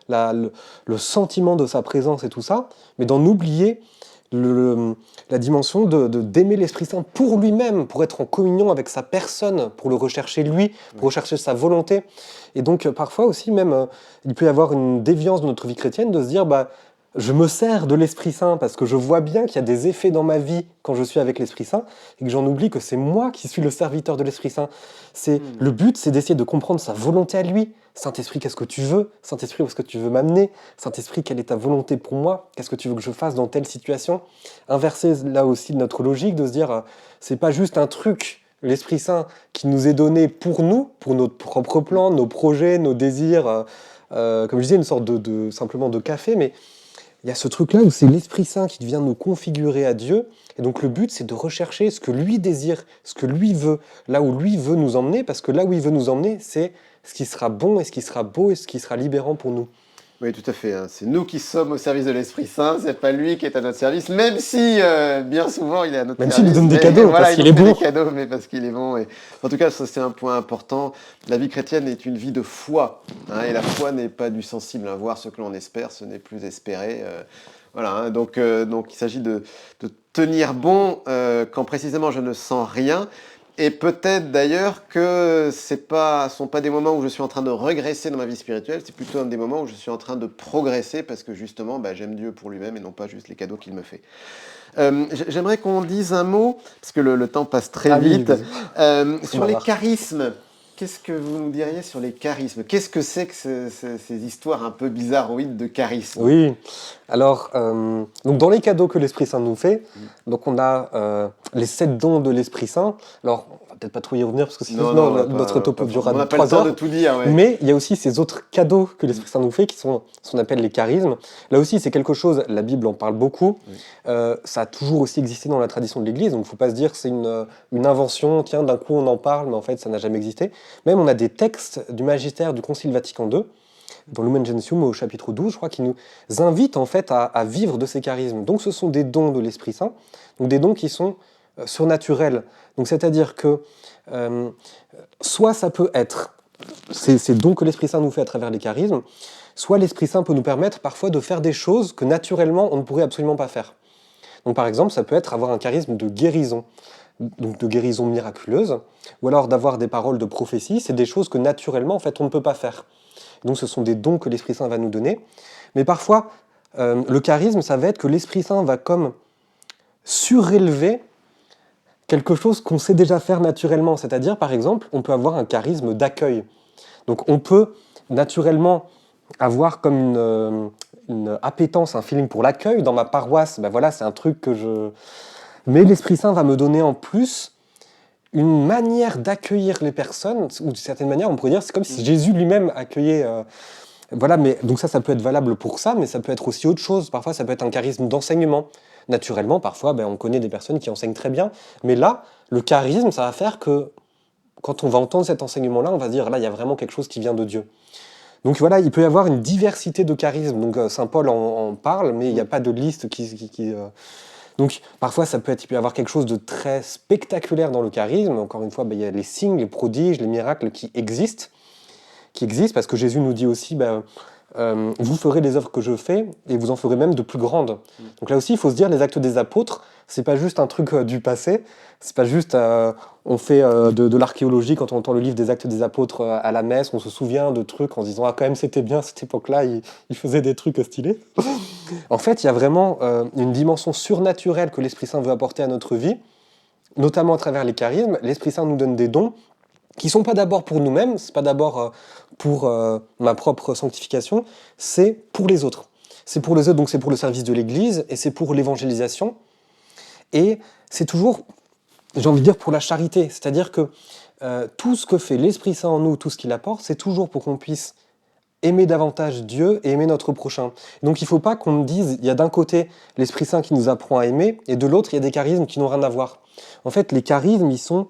le sentiment de sa présence et tout ça, mais d'en oublier la dimension d'aimer l'Esprit Saint pour lui-même, pour être en communion avec sa personne, pour le rechercher lui, pour rechercher sa volonté. Et donc parfois aussi même, il peut y avoir une déviance de notre vie chrétienne de se dire, bah, je me sers de l'Esprit Saint parce que je vois bien qu'il y a des effets dans ma vie quand je suis avec l'Esprit Saint et que j'en oublie que c'est moi qui suis le serviteur de l'Esprit Saint. Le but, c'est d'essayer de comprendre sa volonté à lui. Saint-Esprit, qu'est-ce que tu veux? Saint-Esprit, où est-ce que tu veux m'amener? Saint-Esprit, quelle est ta volonté pour moi? Qu'est-ce que tu veux que je fasse dans telle situation? Inverser là aussi notre logique, de se dire, c'est pas juste un truc, l'Esprit Saint, qui nous est donné pour nous, pour notre propre plan, nos projets, nos désirs, comme je disais, une sorte simplement de café, mais il y a ce truc-là où c'est l'Esprit Saint qui vient nous configurer à Dieu. Et donc le but, c'est de rechercher ce que lui désire, ce que lui veut, là où lui veut nous emmener, parce que là où il veut nous emmener, c'est ce qui sera bon et ce qui sera beau et ce qui sera libérant pour nous. Oui, tout à fait. C'est nous qui sommes au service de l'Esprit Saint, c'est pas lui qui est à notre service, même si bien souvent il est à notre Même service. s'il nous donne des cadeaux, parce qu'il est bon. Il nous fait des cadeaux, mais parce qu'il est bon. Et... En tout cas, ça c'est un point important. La vie chrétienne est une vie de foi, et la foi n'est pas du sensible. Voir ce que l'on espère, ce n'est plus espérer. Voilà. Donc il s'agit de tenir bon quand précisément je ne sens rien. Et peut-être d'ailleurs que sont pas des moments où je suis en train de régresser dans ma vie spirituelle, c'est plutôt des moments où je suis en train de progresser parce que justement, j'aime Dieu pour lui-même et non pas juste les cadeaux qu'il me fait. J'aimerais qu'on dise un mot, parce que le temps passe très vite, sur les charismes. Qu'est-ce que vous nous diriez sur les charismes? Qu'est-ce que c'est que ces histoires un peu bizarroïdes de charisme? Oui, alors, donc dans les cadeaux que l'Esprit Saint nous fait, donc on a les 7 dons de l'Esprit Saint. Alors, on va peut-être pas trop y revenir parce que sinon notre topo durera 3 heures. On n'a pas le temps de tout dire. Ouais. Mais il y a aussi ces autres cadeaux que l'Esprit Saint nous fait qui sont ce qu'on appelle les charismes. Là aussi, c'est quelque chose, la Bible en parle beaucoup. Ça a toujours aussi existé dans la tradition de l'Église, donc il ne faut pas se dire que c'est une invention, tiens, d'un coup on en parle, mais en fait ça n'a jamais existé. Même on a des textes du magistère du Concile Vatican II, dans Lumen Gentium au chapitre 12, je crois, qui nous invite en fait à vivre de ces charismes. Donc ce sont des dons de l'Esprit Saint, donc des dons qui sont surnaturels. Donc c'est-à-dire que soit ça peut être ces dons que l'Esprit Saint nous fait à travers les charismes, soit l'Esprit Saint peut nous permettre parfois de faire des choses que naturellement on ne pourrait absolument pas faire. Donc par exemple, ça peut être avoir un charisme de guérison, donc de guérison miraculeuse, ou alors d'avoir des paroles de prophétie. C'est des choses que naturellement en fait on ne peut pas faire. Donc ce sont des dons que l'Esprit Saint va nous donner. Mais parfois, le charisme, ça va être que l'Esprit Saint va comme surélever quelque chose qu'on sait déjà faire naturellement. C'est-à-dire, par exemple, on peut avoir un charisme d'accueil. Donc on peut naturellement avoir comme une appétence, un feeling pour l'accueil. Dans ma paroisse, voilà, c'est un truc que je... Mais l'Esprit Saint va me donner en plus une manière d'accueillir les personnes, ou d'une certaine manière, on pourrait dire, c'est comme si Jésus lui-même accueillait... voilà, mais donc ça peut être valable pour ça, mais ça peut être aussi autre chose. Parfois, ça peut être un charisme d'enseignement. Naturellement, parfois, on connaît des personnes qui enseignent très bien, mais là, le charisme, ça va faire que quand on va entendre cet enseignement-là, on va se dire, là, il y a vraiment quelque chose qui vient de Dieu. Donc voilà, il peut y avoir une diversité de charismes. Donc Saint Paul en parle, mais il n'y a pas de liste qui Donc parfois, il peut y avoir quelque chose de très spectaculaire dans le charisme. Encore une fois, il y a les signes, les prodiges, les miracles qui existent parce que Jésus nous dit aussi, vous ferez les œuvres que je fais et vous en ferez même de plus grandes. Donc là aussi, il faut se dire, les actes des apôtres, c'est pas juste un truc du passé, c'est pas juste on fait de l'archéologie quand on entend le livre des actes des apôtres à la messe, on se souvient de trucs en se disant quand même c'était bien cette époque-là, ils faisaient des trucs stylés. En fait, il y a vraiment une dimension surnaturelle que l'Esprit Saint veut apporter à notre vie, notamment à travers les charismes. L'Esprit Saint nous donne des dons qui sont pas d'abord pour nous-mêmes, c'est pas d'abord pour ma propre sanctification, c'est pour les autres. C'est pour les autres, donc c'est pour le service de l'Église et c'est pour l'évangélisation. Et c'est toujours, j'ai envie de dire, pour la charité. C'est-à-dire que tout ce que fait l'Esprit Saint en nous, tout ce qu'il apporte, c'est toujours pour qu'on puisse aimer davantage Dieu et aimer notre prochain. Donc il ne faut pas qu'on me dise, il y a d'un côté l'Esprit Saint qui nous apprend à aimer, et de l'autre, il y a des charismes qui n'ont rien à voir. En fait, les charismes, ils sont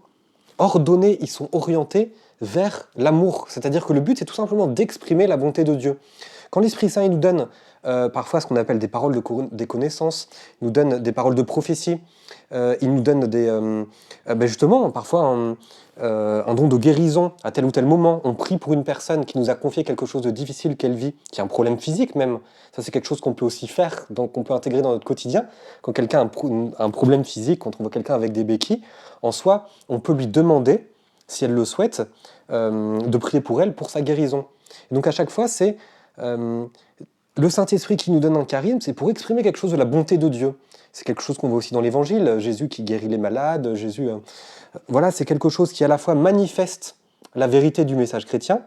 ordonnés, ils sont orientés vers l'amour. C'est-à-dire que le but, c'est tout simplement d'exprimer la bonté de Dieu. Quand l'Esprit Saint il nous donne parfois ce qu'on appelle des paroles des connaissances, il nous donne des paroles de prophétie, il nous donne justement parfois un don de guérison à tel ou tel moment. On prie pour une personne qui nous a confié quelque chose de difficile qu'elle vit, qui a un problème physique même. Ça, c'est quelque chose qu'on peut aussi faire, qu'on peut intégrer dans notre quotidien. Quand quelqu'un a un problème physique, quand on voit quelqu'un avec des béquilles, en soi, on peut lui demander, si elle le souhaite, de prier pour elle, pour sa guérison. Et donc à chaque fois, c'est le Saint-Esprit qui nous donne un charisme, c'est pour exprimer quelque chose de la bonté de Dieu. C'est quelque chose qu'on voit aussi dans l'Évangile, Jésus qui guérit les malades, Jésus... voilà, c'est quelque chose qui à la fois manifeste la vérité du message chrétien,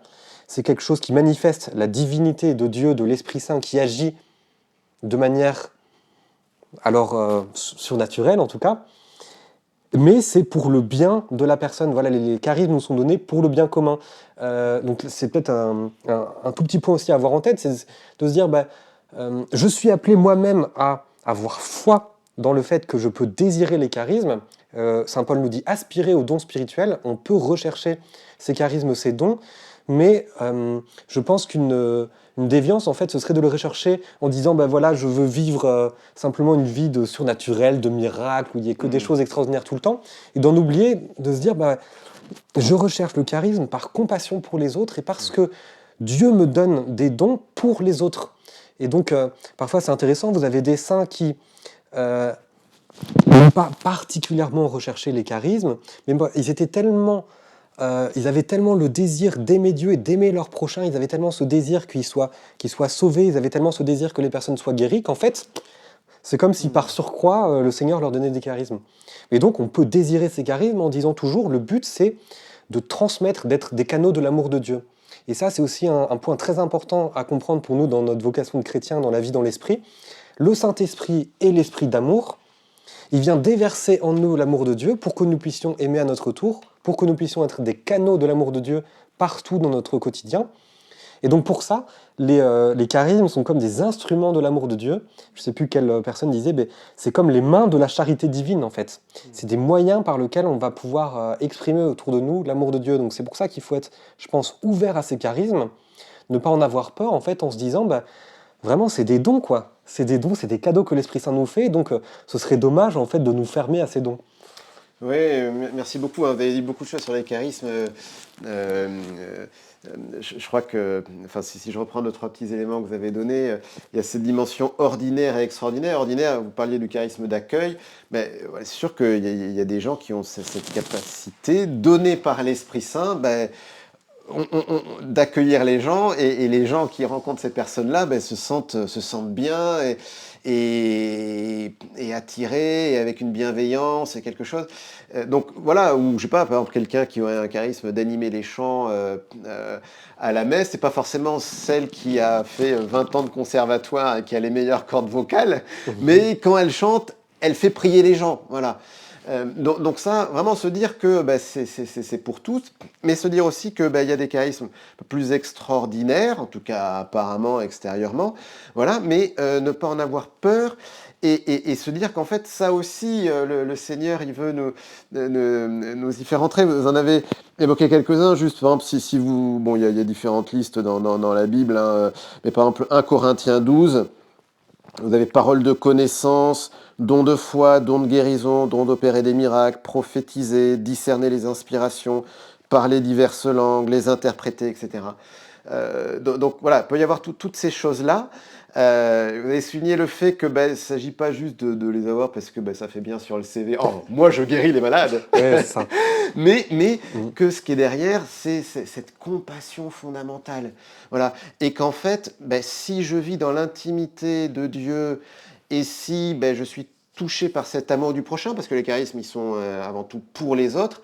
c'est quelque chose qui manifeste la divinité de Dieu, de l'Esprit Saint qui agit de manière surnaturelle en tout cas, mais c'est pour le bien de la personne. Voilà, les charismes nous sont donnés pour le bien commun. Donc c'est peut-être un tout petit point aussi à avoir en tête, c'est de se dire, je suis appelé moi-même à avoir foi dans le fait que je peux désirer les charismes. Saint Paul nous dit aspirer aux dons spirituels, on peut rechercher ces charismes, ces dons, mais je pense une déviance, en fait, ce serait de le rechercher en disant, voilà, je veux vivre simplement une vie de surnaturel, de miracle, où il n'y a que des choses extraordinaires tout le temps, et d'en oublier, de se dire, je recherche le charisme par compassion pour les autres et parce que Dieu me donne des dons pour les autres. Et donc, parfois, c'est intéressant, vous avez des saints qui n'ont pas particulièrement recherché les charismes, mais ils avaient tellement le désir d'aimer Dieu et d'aimer leur prochain, ils avaient tellement ce désir qu'ils soient sauvés, ils avaient tellement ce désir que les personnes soient guéries, qu'en fait, c'est comme si par surcroît, le Seigneur leur donnait des charismes. Et donc, on peut désirer ces charismes en disant toujours, le but, c'est de transmettre, d'être des canaux de l'amour de Dieu. Et ça, c'est aussi un point très important à comprendre pour nous dans notre vocation de chrétien, dans la vie dans l'esprit. Le Saint-Esprit est l'esprit d'amour. Il vient déverser en nous l'amour de Dieu pour que nous puissions aimer à notre tour, pour que nous puissions être des canaux de l'amour de Dieu partout dans notre quotidien. Et donc pour ça, les charismes sont comme des instruments de l'amour de Dieu. Je ne sais plus quelle personne disait, mais c'est comme les mains de la charité divine en fait. C'est des moyens par lesquels on va pouvoir exprimer autour de nous l'amour de Dieu. Donc c'est pour ça qu'il faut être, je pense, ouvert à ces charismes, ne pas en avoir peur en fait en se disant, vraiment c'est des dons quoi. C'est des dons, c'est des cadeaux que l'Esprit Saint nous fait, donc ce serait dommage en fait de nous fermer à ces dons. Oui, merci beaucoup. Vous avez dit beaucoup de choses sur les charismes. Je crois que, enfin, si je reprends 2-3 petits éléments que vous avez donnés, il y a cette dimension ordinaire et extraordinaire. Ordinaire, vous parliez du charisme d'accueil, mais c'est sûr qu'il y a des gens qui ont cette capacité donnée par l'Esprit Saint, d'accueillir les gens, et les gens qui rencontrent ces personnes-là se sentent bien et attirés, et avec une bienveillance et quelque chose. Donc voilà, ou je sais pas, par exemple quelqu'un qui aurait un charisme d'animer les chants à la messe, c'est pas forcément celle qui a fait 20 ans de conservatoire et qui a les meilleures cordes vocales, mais quand elle chante, elle fait prier les gens, voilà. Donc ça, vraiment se dire que c'est pour tous, mais se dire aussi que y a des charismes plus extraordinaires, en tout cas apparemment, extérieurement, voilà, mais ne pas en avoir peur et se dire qu'en fait ça aussi, le Seigneur, il veut nous y faire entrer. Vous en avez évoqué quelques-uns, juste par exemple, si vous... Bon, il y a différentes listes dans la Bible, hein, mais par exemple 1 Corinthiens 12, vous avez parole de connaissance, don de foi, don de guérison, don d'opérer des miracles, prophétiser, discerner les inspirations, parler diverses langues, les interpréter, etc. Donc voilà, il peut y avoir toutes ces choses-là. Vous avez souligné le fait que il ne s'agit pas juste de les avoir parce que ça fait bien sur le CV. Oh, moi je guéris les malades. Ouais, c'est ça. mais que ce qui est derrière, c'est cette compassion fondamentale. Voilà. Et qu'en fait, si je vis dans l'intimité de Dieu et si je suis touché par cet amour du prochain, parce que les charismes, ils sont avant tout pour les autres,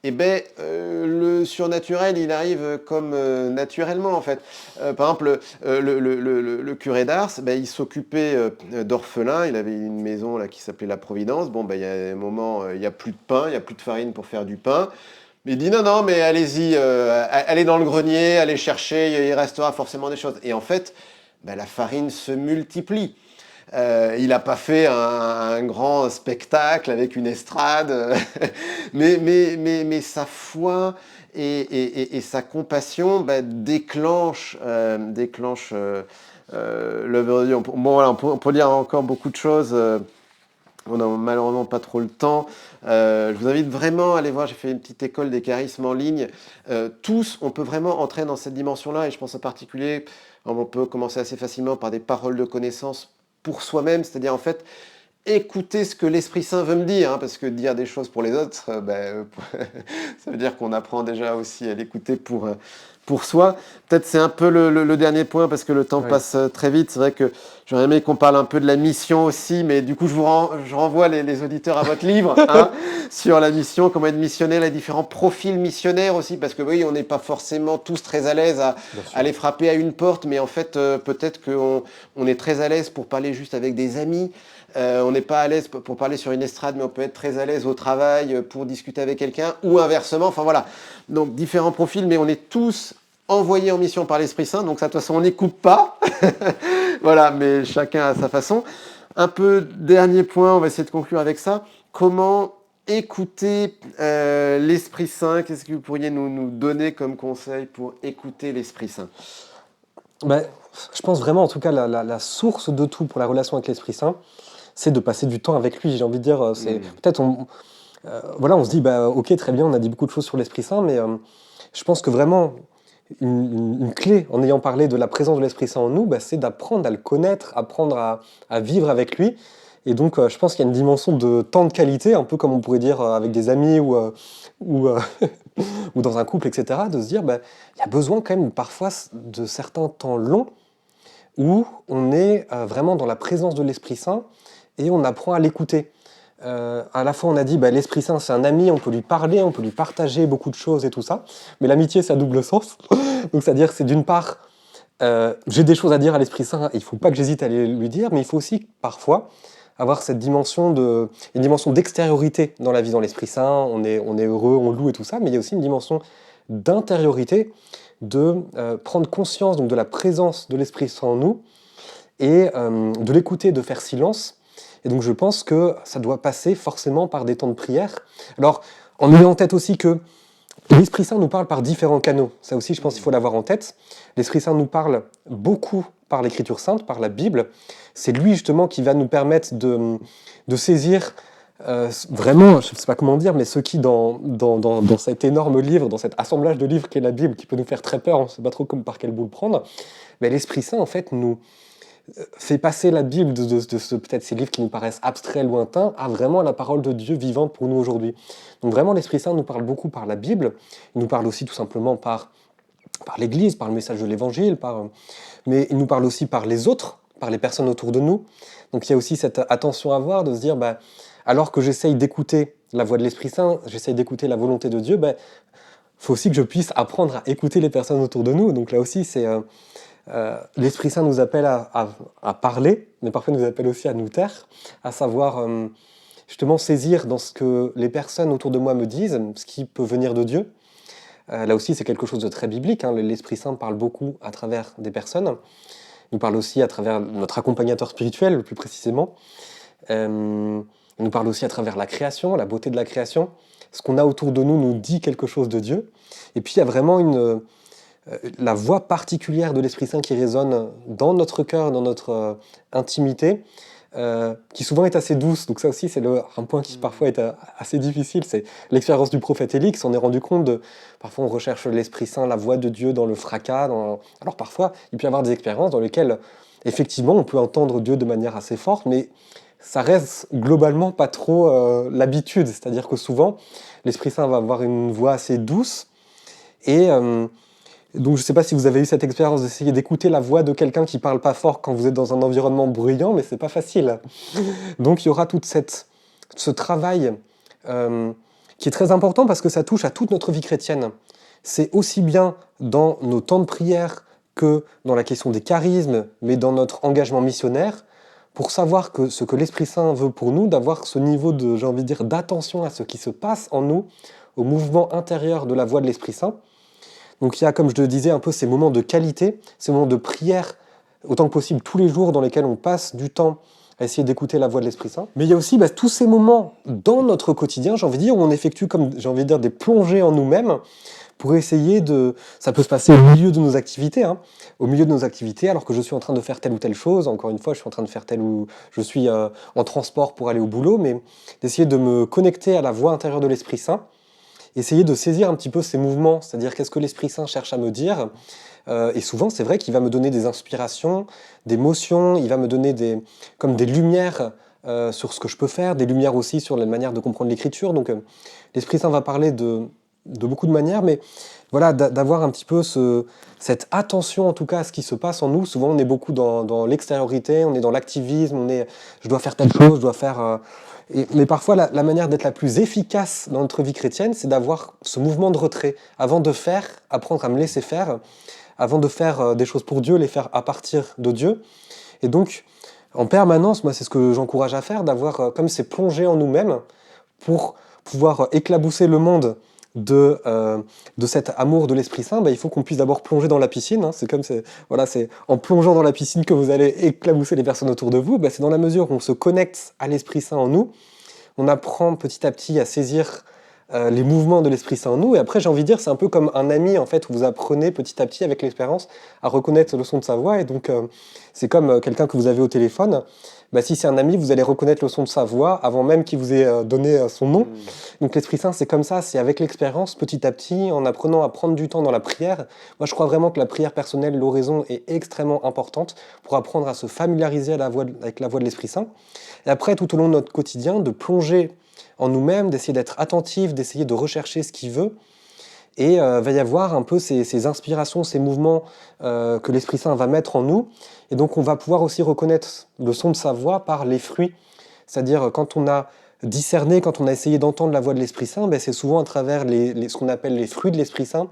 le surnaturel, il arrive comme naturellement, en fait. Par exemple, le curé d'Ars, il s'occupait d'orphelins. Il avait une maison là, qui s'appelait La Providence. Bon, il y a un moment, il n'y a plus de pain, il n'y a plus de farine pour faire du pain. Mais il dit non, non, mais allez-y, allez dans le grenier, allez chercher, il restera forcément des choses. Et en fait, ben, la farine se multiplie. Il n'a pas fait un grand spectacle avec une estrade, mais sa foi et sa compassion ben, déclenchent l'œuvre de Dieu. Bon, voilà, on peut lire encore beaucoup de choses. On n'a malheureusement pas trop le temps. Je vous invite vraiment à aller voir, j'ai fait une petite école des charismes en ligne. Tous, on peut vraiment entrer dans cette dimension-là, et je pense en particulier, on peut commencer assez facilement par des paroles de connaissance pour soi-même, c'est-à-dire en fait, écouter ce que l'Esprit Saint veut me dire, hein, parce que dire des choses pour les autres, ça veut dire qu'on apprend déjà aussi à l'écouter pour soi. Peut-être c'est un peu le dernier point, parce que le temps Oui. passe très vite. C'est vrai que j'aurais aimé qu'on parle un peu de la mission aussi, mais du coup, je renvoie les auditeurs à votre livre hein, sur la mission, comment être missionnaire, les différents profils missionnaires aussi, parce que oui, on n'est pas forcément tous très à l'aise à aller frapper à une porte, mais en fait, peut-être qu'on est très à l'aise pour parler juste avec des amis. On n'est pas à l'aise pour parler sur une estrade, mais on peut être très à l'aise au travail pour discuter avec quelqu'un, ou inversement. Enfin voilà, donc différents profils, mais on est tous envoyés en mission par l'Esprit Saint, donc ça, de toute façon, on n'écoute pas. Voilà, mais chacun à sa façon. Un peu, dernier point, on va essayer de conclure avec ça. Comment écouter l'Esprit Saint? Qu'est-ce que vous pourriez nous donner comme conseil pour écouter l'Esprit Saint? Ben, je pense vraiment, en tout cas, la source de tout pour la relation avec l'Esprit Saint, c'est de passer du temps avec lui. J'ai envie de dire, c'est peut-être voilà, on se dit bah ok, très bien, on a dit beaucoup de choses sur l'Esprit Saint, mais je pense que vraiment une clé en ayant parlé de la présence de l'Esprit Saint en nous, bah, c'est d'apprendre à le connaître, apprendre à vivre avec lui. Et donc, je pense qu'il y a une dimension de temps de qualité, un peu comme on pourrait dire avec des amis ou, ou dans un couple, etc., de se dire, bah, il y a besoin quand même parfois de certains temps longs où on est vraiment dans la présence de l'Esprit Saint et on apprend à l'écouter. À la fois, on a dit, bah, l'Esprit Saint, c'est un ami, on peut lui parler, on peut lui partager beaucoup de choses et tout ça, mais l'amitié, c'est à double sens. Donc, c'est-à-dire, c'est d'une part, j'ai des choses à dire à l'Esprit Saint, il ne faut pas que j'hésite à les lui dire, mais il faut aussi, parfois, avoir cette dimension une dimension d'extériorité dans la vie dans l'Esprit Saint, on est heureux, on loue et tout ça, mais il y a aussi une dimension d'intériorité, de prendre conscience donc, de la présence de l'Esprit Saint en nous, et de l'écouter, de faire silence. Et donc je pense que ça doit passer forcément par des temps de prière. Alors, en ayant en tête aussi que l'Esprit Saint nous parle par différents canaux. Ça aussi, je pense qu'il faut l'avoir en tête. L'Esprit Saint nous parle beaucoup par l'Écriture sainte, par la Bible. C'est lui justement qui va nous permettre de saisir vraiment, je ne sais pas comment dire, mais ce qui dans cet énorme livre, dans cet assemblage de livres qu'est la Bible, qui peut nous faire très peur, on ne sait pas trop par quel bout le prendre, mais l'Esprit Saint en fait nous fait passer la Bible de peut-être ces livres qui nous paraissent abstraits, lointains, à vraiment la parole de Dieu vivante pour nous aujourd'hui. Donc vraiment, l'Esprit Saint nous parle beaucoup par la Bible, il nous parle aussi tout simplement par l'Église, par le message de l'Évangile, mais il nous parle aussi par les autres, par les personnes autour de nous. Donc il y a aussi cette attention à avoir, de se dire, bah, alors que j'essaye d'écouter la voix de l'Esprit Saint, j'essaye d'écouter la volonté de Dieu, bah, faut aussi que je puisse apprendre à écouter les personnes autour de nous. Donc là aussi, c'est... l'Esprit Saint nous appelle à parler, mais parfois nous appelle aussi à nous taire, à savoir justement saisir dans ce que les personnes autour de moi me disent, ce qui peut venir de Dieu. Là aussi, c'est quelque chose de très biblique. Hein. L'Esprit Saint parle beaucoup à travers des personnes. Il nous parle aussi à travers notre accompagnateur spirituel, plus précisément. Il nous parle aussi à travers la création, la beauté de la création. Ce qu'on a autour de nous dit quelque chose de Dieu. Et puis, il y a vraiment la voix particulière de l'Esprit Saint qui résonne dans notre cœur, dans notre intimité, qui souvent est assez douce. Donc ça aussi, c'est un point qui parfois est assez difficile. C'est l'expérience du prophète Élie qui s'en est rendu compte. Parfois, on recherche l'Esprit Saint, la voix de Dieu dans le fracas. Alors parfois, il peut y avoir des expériences dans lesquelles, effectivement, on peut entendre Dieu de manière assez forte, mais ça reste globalement pas trop l'habitude. C'est-à-dire que souvent, l'Esprit Saint va avoir une voix assez douce et... donc je ne sais pas si vous avez eu cette expérience d'essayer d'écouter la voix de quelqu'un qui ne parle pas fort quand vous êtes dans un environnement bruyant, mais ce n'est pas facile. Donc il y aura tout ce travail qui est très important parce que ça touche à toute notre vie chrétienne. C'est aussi bien dans nos temps de prière que dans la question des charismes, mais dans notre engagement missionnaire, pour savoir que ce que l'Esprit Saint veut pour nous, d'avoir ce niveau j'ai envie de dire, d'attention à ce qui se passe en nous, au mouvement intérieur de la voix de l'Esprit Saint. Donc il y a, comme je le disais, un peu ces moments de qualité, ces moments de prière, autant que possible tous les jours dans lesquels on passe du temps à essayer d'écouter la voix de l'Esprit Saint. Mais il y a aussi tous ces moments dans notre quotidien, j'ai envie de dire, où on effectue, comme j'ai envie de dire, des plongées en nous-mêmes pour essayer de... Ça peut se passer au milieu de nos activités, au milieu de nos activités, alors que je suis en train de faire telle ou telle chose. Encore une fois, je suis en train de faire telle ou... Je suis en transport pour aller au boulot, mais d'essayer de me connecter à la voix intérieure de l'Esprit Saint, essayer de saisir un petit peu ces mouvements, c'est-à-dire qu'est-ce que l'Esprit Saint cherche à me dire. Et souvent, c'est vrai qu'il va me donner des inspirations, des motions, il va me donner comme des lumières sur ce que je peux faire, des lumières aussi sur la manière de comprendre l'Écriture. Donc, l'Esprit Saint va parler de beaucoup de manières, mais voilà, d'avoir un petit peu cette attention en tout cas à ce qui se passe en nous. Souvent, on est beaucoup dans l'extériorité, on est dans l'activisme, je dois faire telle chose, je dois faire... mais parfois, la manière d'être la plus efficace dans notre vie chrétienne, c'est d'avoir ce mouvement de retrait. Avant de faire, apprendre à me laisser faire, avant de faire des choses pour Dieu, les faire à partir de Dieu. Et donc, en permanence, moi, c'est ce que j'encourage à faire, d'avoir comme ces plongées en nous-mêmes pour pouvoir éclabousser le monde de cet amour de l'Esprit Saint. Il faut qu'on puisse d'abord plonger dans la piscine. C'est comme voilà, c'est en plongeant dans la piscine que vous allez éclabousser les personnes autour de vous. C'est dans la mesure où on se connecte à l'Esprit Saint en nous, on apprend petit à petit à saisir les mouvements de l'Esprit Saint en nous. Et après, j'ai envie de dire, c'est un peu comme un ami, en fait, où vous apprenez petit à petit, avec l'expérience, à reconnaître le son de sa voix. Et donc, c'est comme quelqu'un que vous avez au téléphone. Si c'est un ami, vous allez reconnaître le son de sa voix avant même qu'il vous ait donné son nom. Donc, l'Esprit Saint, c'est comme ça, c'est avec l'expérience, petit à petit, en apprenant à prendre du temps dans la prière. Moi, je crois vraiment que la prière personnelle, l'oraison, est extrêmement importante pour apprendre à se familiariser avec la voix de l'Esprit Saint. Et après, tout au long de notre quotidien, de plonger en nous-mêmes, d'essayer d'être attentif, d'essayer de rechercher ce qu'il veut. Et va y avoir un peu ces inspirations, ces mouvements que l'Esprit Saint va mettre en nous. Et donc on va pouvoir aussi reconnaître le son de sa voix par les fruits. C'est-à-dire quand on a discerné, quand on a essayé d'entendre la voix de l'Esprit Saint, c'est souvent à travers ce qu'on appelle les fruits de l'Esprit Saint,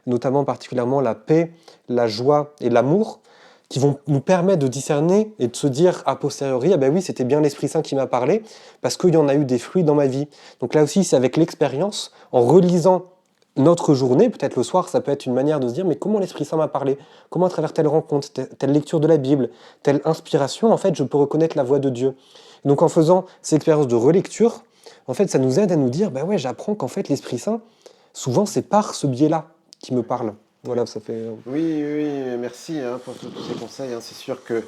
notamment particulièrement la paix, la joie et l'amour, qui vont nous permettre de discerner et de se dire a posteriori, oui, c'était bien l'Esprit Saint qui m'a parlé, parce qu'il y en a eu des fruits dans ma vie. Donc là aussi, c'est avec l'expérience, en relisant notre journée, peut-être le soir, ça peut être une manière de se dire, mais comment l'Esprit Saint m'a parlé? Comment à travers telle rencontre, telle lecture de la Bible, telle inspiration, en fait, je peux reconnaître la voix de Dieu. Donc en faisant ces expériences de relecture, en fait, ça nous aide à nous dire, ouais, j'apprends qu'en fait, l'Esprit Saint, souvent, c'est par ce biais-là qu'il me parle. Voilà, ça fait... Oui, merci pour tous ces conseils. C'est sûr que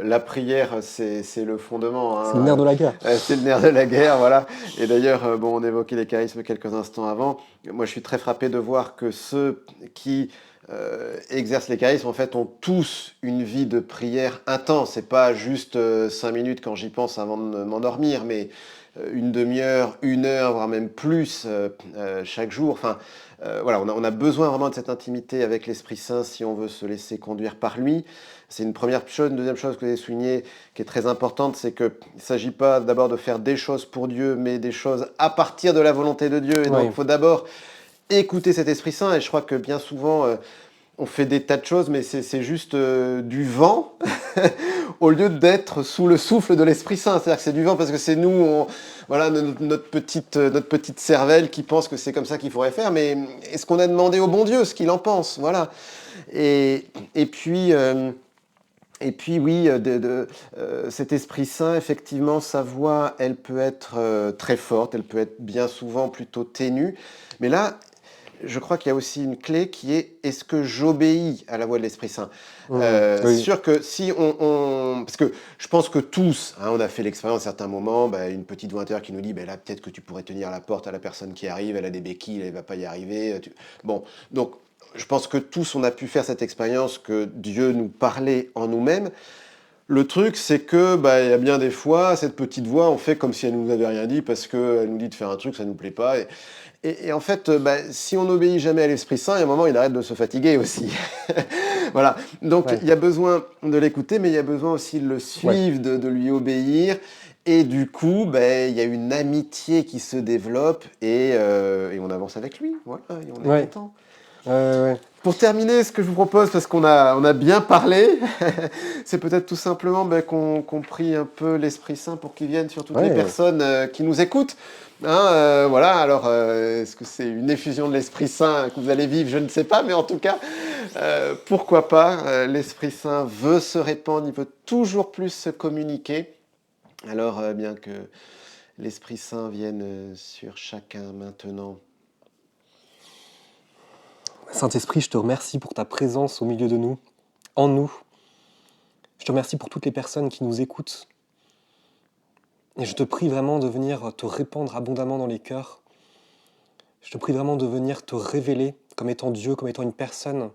la prière, c'est le fondement. C'est le nerf de la guerre. C'est le nerf de la guerre, voilà. Et d'ailleurs, on évoquait les charismes quelques instants avant. Moi, je suis très frappé de voir que ceux qui exercent les charismes, en fait, ont tous une vie de prière intense. C'est pas juste 5 minutes quand j'y pense avant de m'endormir, mais une demi-heure, 1 heure, voire même plus chaque jour. Enfin, voilà, on a besoin vraiment de cette intimité avec l'Esprit Saint si on veut se laisser conduire par lui. C'est une première chose. Une deuxième chose que vous avez soulignée, qui est très importante, c'est qu'il ne s'agit pas d'abord de faire des choses pour Dieu, mais des choses à partir de la volonté de Dieu. Et donc, il faut d'abord écouter cet Esprit Saint. Et je crois que bien souvent, on fait des tas de choses, mais c'est juste du vent au lieu d'être sous le souffle de l'Esprit Saint. C'est-à-dire que c'est du vent parce que c'est nous, voilà, notre petite cervelle qui pense que c'est comme ça qu'il faudrait faire. Mais est-ce qu'on a demandé au bon Dieu ce qu'il en pense? Voilà. Et puis oui, cet Esprit Saint, effectivement, sa voix, elle peut être très forte, elle peut être bien souvent plutôt ténue. Mais là, je crois qu'il y a aussi une clé qui est: est-ce que j'obéis à la voix de l'Esprit Saint? Oui. C'est sûr que si parce que je pense que tous, on a fait l'expérience à certains moments, une petite voix intérieure qui nous dit, là, peut-être que tu pourrais tenir la porte à la personne qui arrive, elle a des béquilles, elle ne va pas y arriver. Bon, donc je pense que tous, on a pu faire cette expérience que Dieu nous parlait en nous-mêmes. Le truc, c'est que il y a bien des fois, cette petite voix, on fait comme si elle nous avait rien dit parce qu'elle nous dit de faire un truc, ça nous plaît pas. Et en fait, si on n'obéit jamais à l'Esprit Saint, il y a un moment, il arrête de se fatiguer aussi. Voilà. Donc, il y a besoin de l'écouter, mais il y a besoin aussi de le suivre, de lui obéir. Et du coup, il y a une amitié qui se développe et on avance avec lui. Voilà, et on est content. Pour terminer, ce que je vous propose, parce qu'on a bien parlé, c'est peut-être tout simplement qu'on prie un peu l'Esprit Saint pour qu'il vienne sur toutes les Ouais. personnes qui nous écoutent. Voilà, alors est-ce que c'est une effusion de l'Esprit Saint que vous allez vivre? Je ne sais pas, mais en tout cas, pourquoi pas? L'Esprit Saint veut se répandre, il veut toujours plus se communiquer. Alors, bien que l'Esprit Saint vienne sur chacun maintenant. Saint-Esprit, je te remercie pour ta présence au milieu de nous, en nous. Je te remercie pour toutes les personnes qui nous écoutent. Et je te prie vraiment de venir te répandre abondamment dans les cœurs. Je te prie vraiment de venir te révéler comme étant Dieu, comme étant une personne,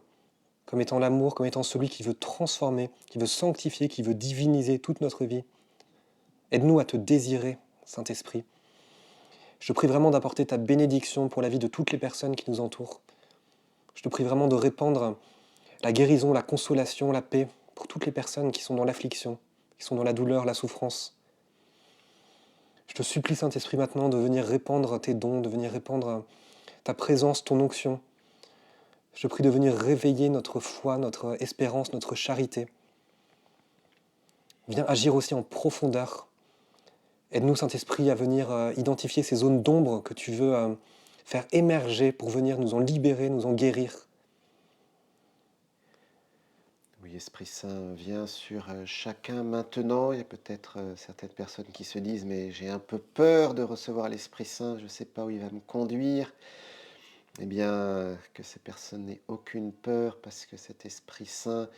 comme étant l'amour, comme étant celui qui veut transformer, qui veut sanctifier, qui veut diviniser toute notre vie. Aide-nous à te désirer, Saint-Esprit. Je te prie vraiment d'apporter ta bénédiction pour la vie de toutes les personnes qui nous entourent. Je te prie vraiment de répandre la guérison, la consolation, la paix pour toutes les personnes qui sont dans l'affliction, qui sont dans la douleur, la souffrance. Je te supplie, Saint-Esprit, maintenant de venir répandre tes dons, de venir répandre ta présence, ton onction. Je te prie de venir réveiller notre foi, notre espérance, notre charité. Viens agir aussi en profondeur. Aide-nous, Saint-Esprit, à venir identifier ces zones d'ombre que tu veux faire émerger pour venir nous en libérer, nous en guérir. Oui, Esprit Saint, viens sur chacun maintenant. Il y a peut-être certaines personnes qui se disent, mais j'ai un peu peur de recevoir l'Esprit Saint, je ne sais pas où il va me conduire. Eh bien, que ces personnes n'aient aucune peur, parce que cet Esprit Saint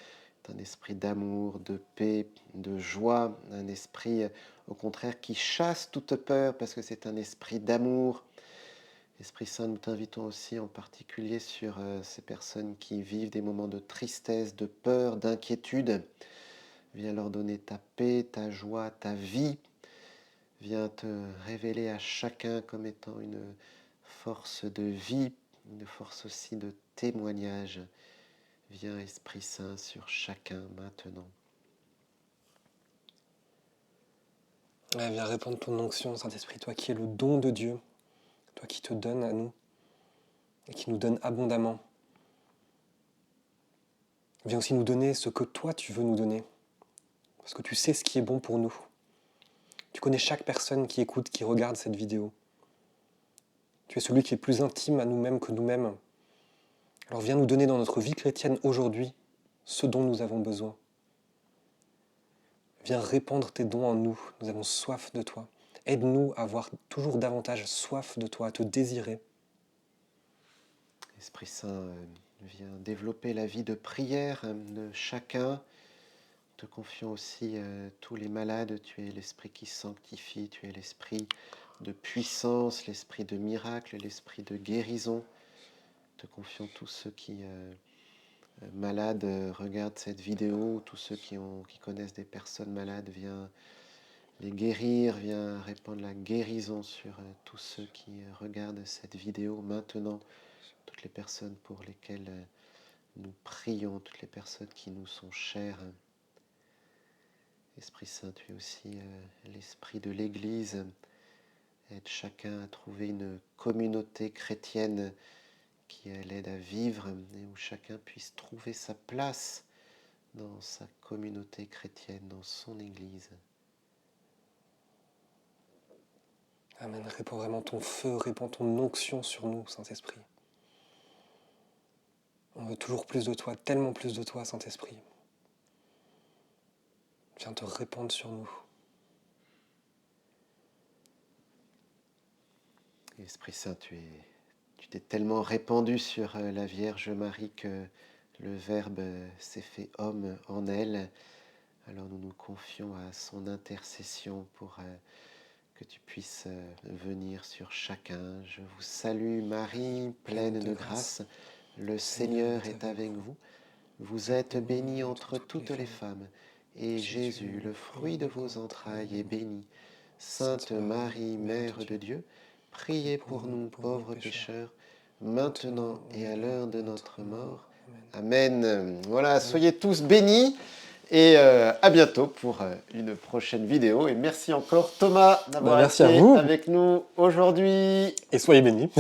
est un esprit d'amour, de paix, de joie, un esprit, au contraire, qui chasse toute peur, parce que c'est un esprit d'amour. Esprit Saint, nous t'invitons aussi en particulier sur ces personnes qui vivent des moments de tristesse, de peur, d'inquiétude. Viens leur donner ta paix, ta joie, ta vie. Viens te révéler à chacun comme étant une force de vie, une force aussi de témoignage. Viens, Esprit Saint, sur chacun maintenant. Ouais, viens répandre ton onction, Saint-Esprit, toi qui es le don de Dieu, toi qui te donnes à nous et qui nous donne abondamment. Viens aussi nous donner ce que toi tu veux nous donner, parce que tu sais ce qui est bon pour nous. Tu connais chaque personne qui écoute, qui regarde cette vidéo. Tu es celui qui est plus intime à nous-mêmes que nous-mêmes. Alors viens nous donner dans notre vie chrétienne aujourd'hui ce dont nous avons besoin. Viens répandre tes dons en nous, nous avons soif de toi. Aide-nous à avoir toujours davantage soif de toi, à te désirer. Esprit Saint, viens développer la vie de prière de chacun. Te confions aussi tous les malades. Tu es l'Esprit qui sanctifie, tu es l'Esprit de puissance, l'Esprit de miracle, l'Esprit de guérison. Te confions tous ceux qui, malades, regardent cette vidéo, tous ceux qui connaissent des personnes malades, viens les guérir, viens répandre la guérison sur tous ceux qui regardent cette vidéo maintenant, toutes les personnes pour lesquelles nous prions, toutes les personnes qui nous sont chères. Esprit Saint, tu es aussi l'Esprit de l'Église. Aide chacun à trouver une communauté chrétienne qui l'aide à vivre et où chacun puisse trouver sa place dans sa communauté chrétienne, dans son Église. Amen. Répands vraiment ton feu, répands ton onction sur nous, Saint-Esprit. On veut toujours plus de toi, tellement plus de toi, Saint-Esprit. Viens te répandre sur nous. Esprit Saint, tu t'es tellement répandu sur la Vierge Marie que le Verbe s'est fait homme en elle. Alors nous nous confions à son intercession pour que tu puisses venir sur chacun. Je vous salue Marie, pleine de grâce. Le Seigneur est avec vous. Vous êtes bénie entre toutes les femmes, et Jésus, le fruit de vos entrailles, est béni. Sainte Marie, Mère de Dieu, priez pour nous pauvres pécheurs, maintenant et à l'heure de notre mort. Amen. Voilà, soyez tous bénis et à bientôt pour une prochaine vidéo. Et merci encore Thomas d'avoir Merci à été vous. avec nous aujourd'hui. Et soyez bénis.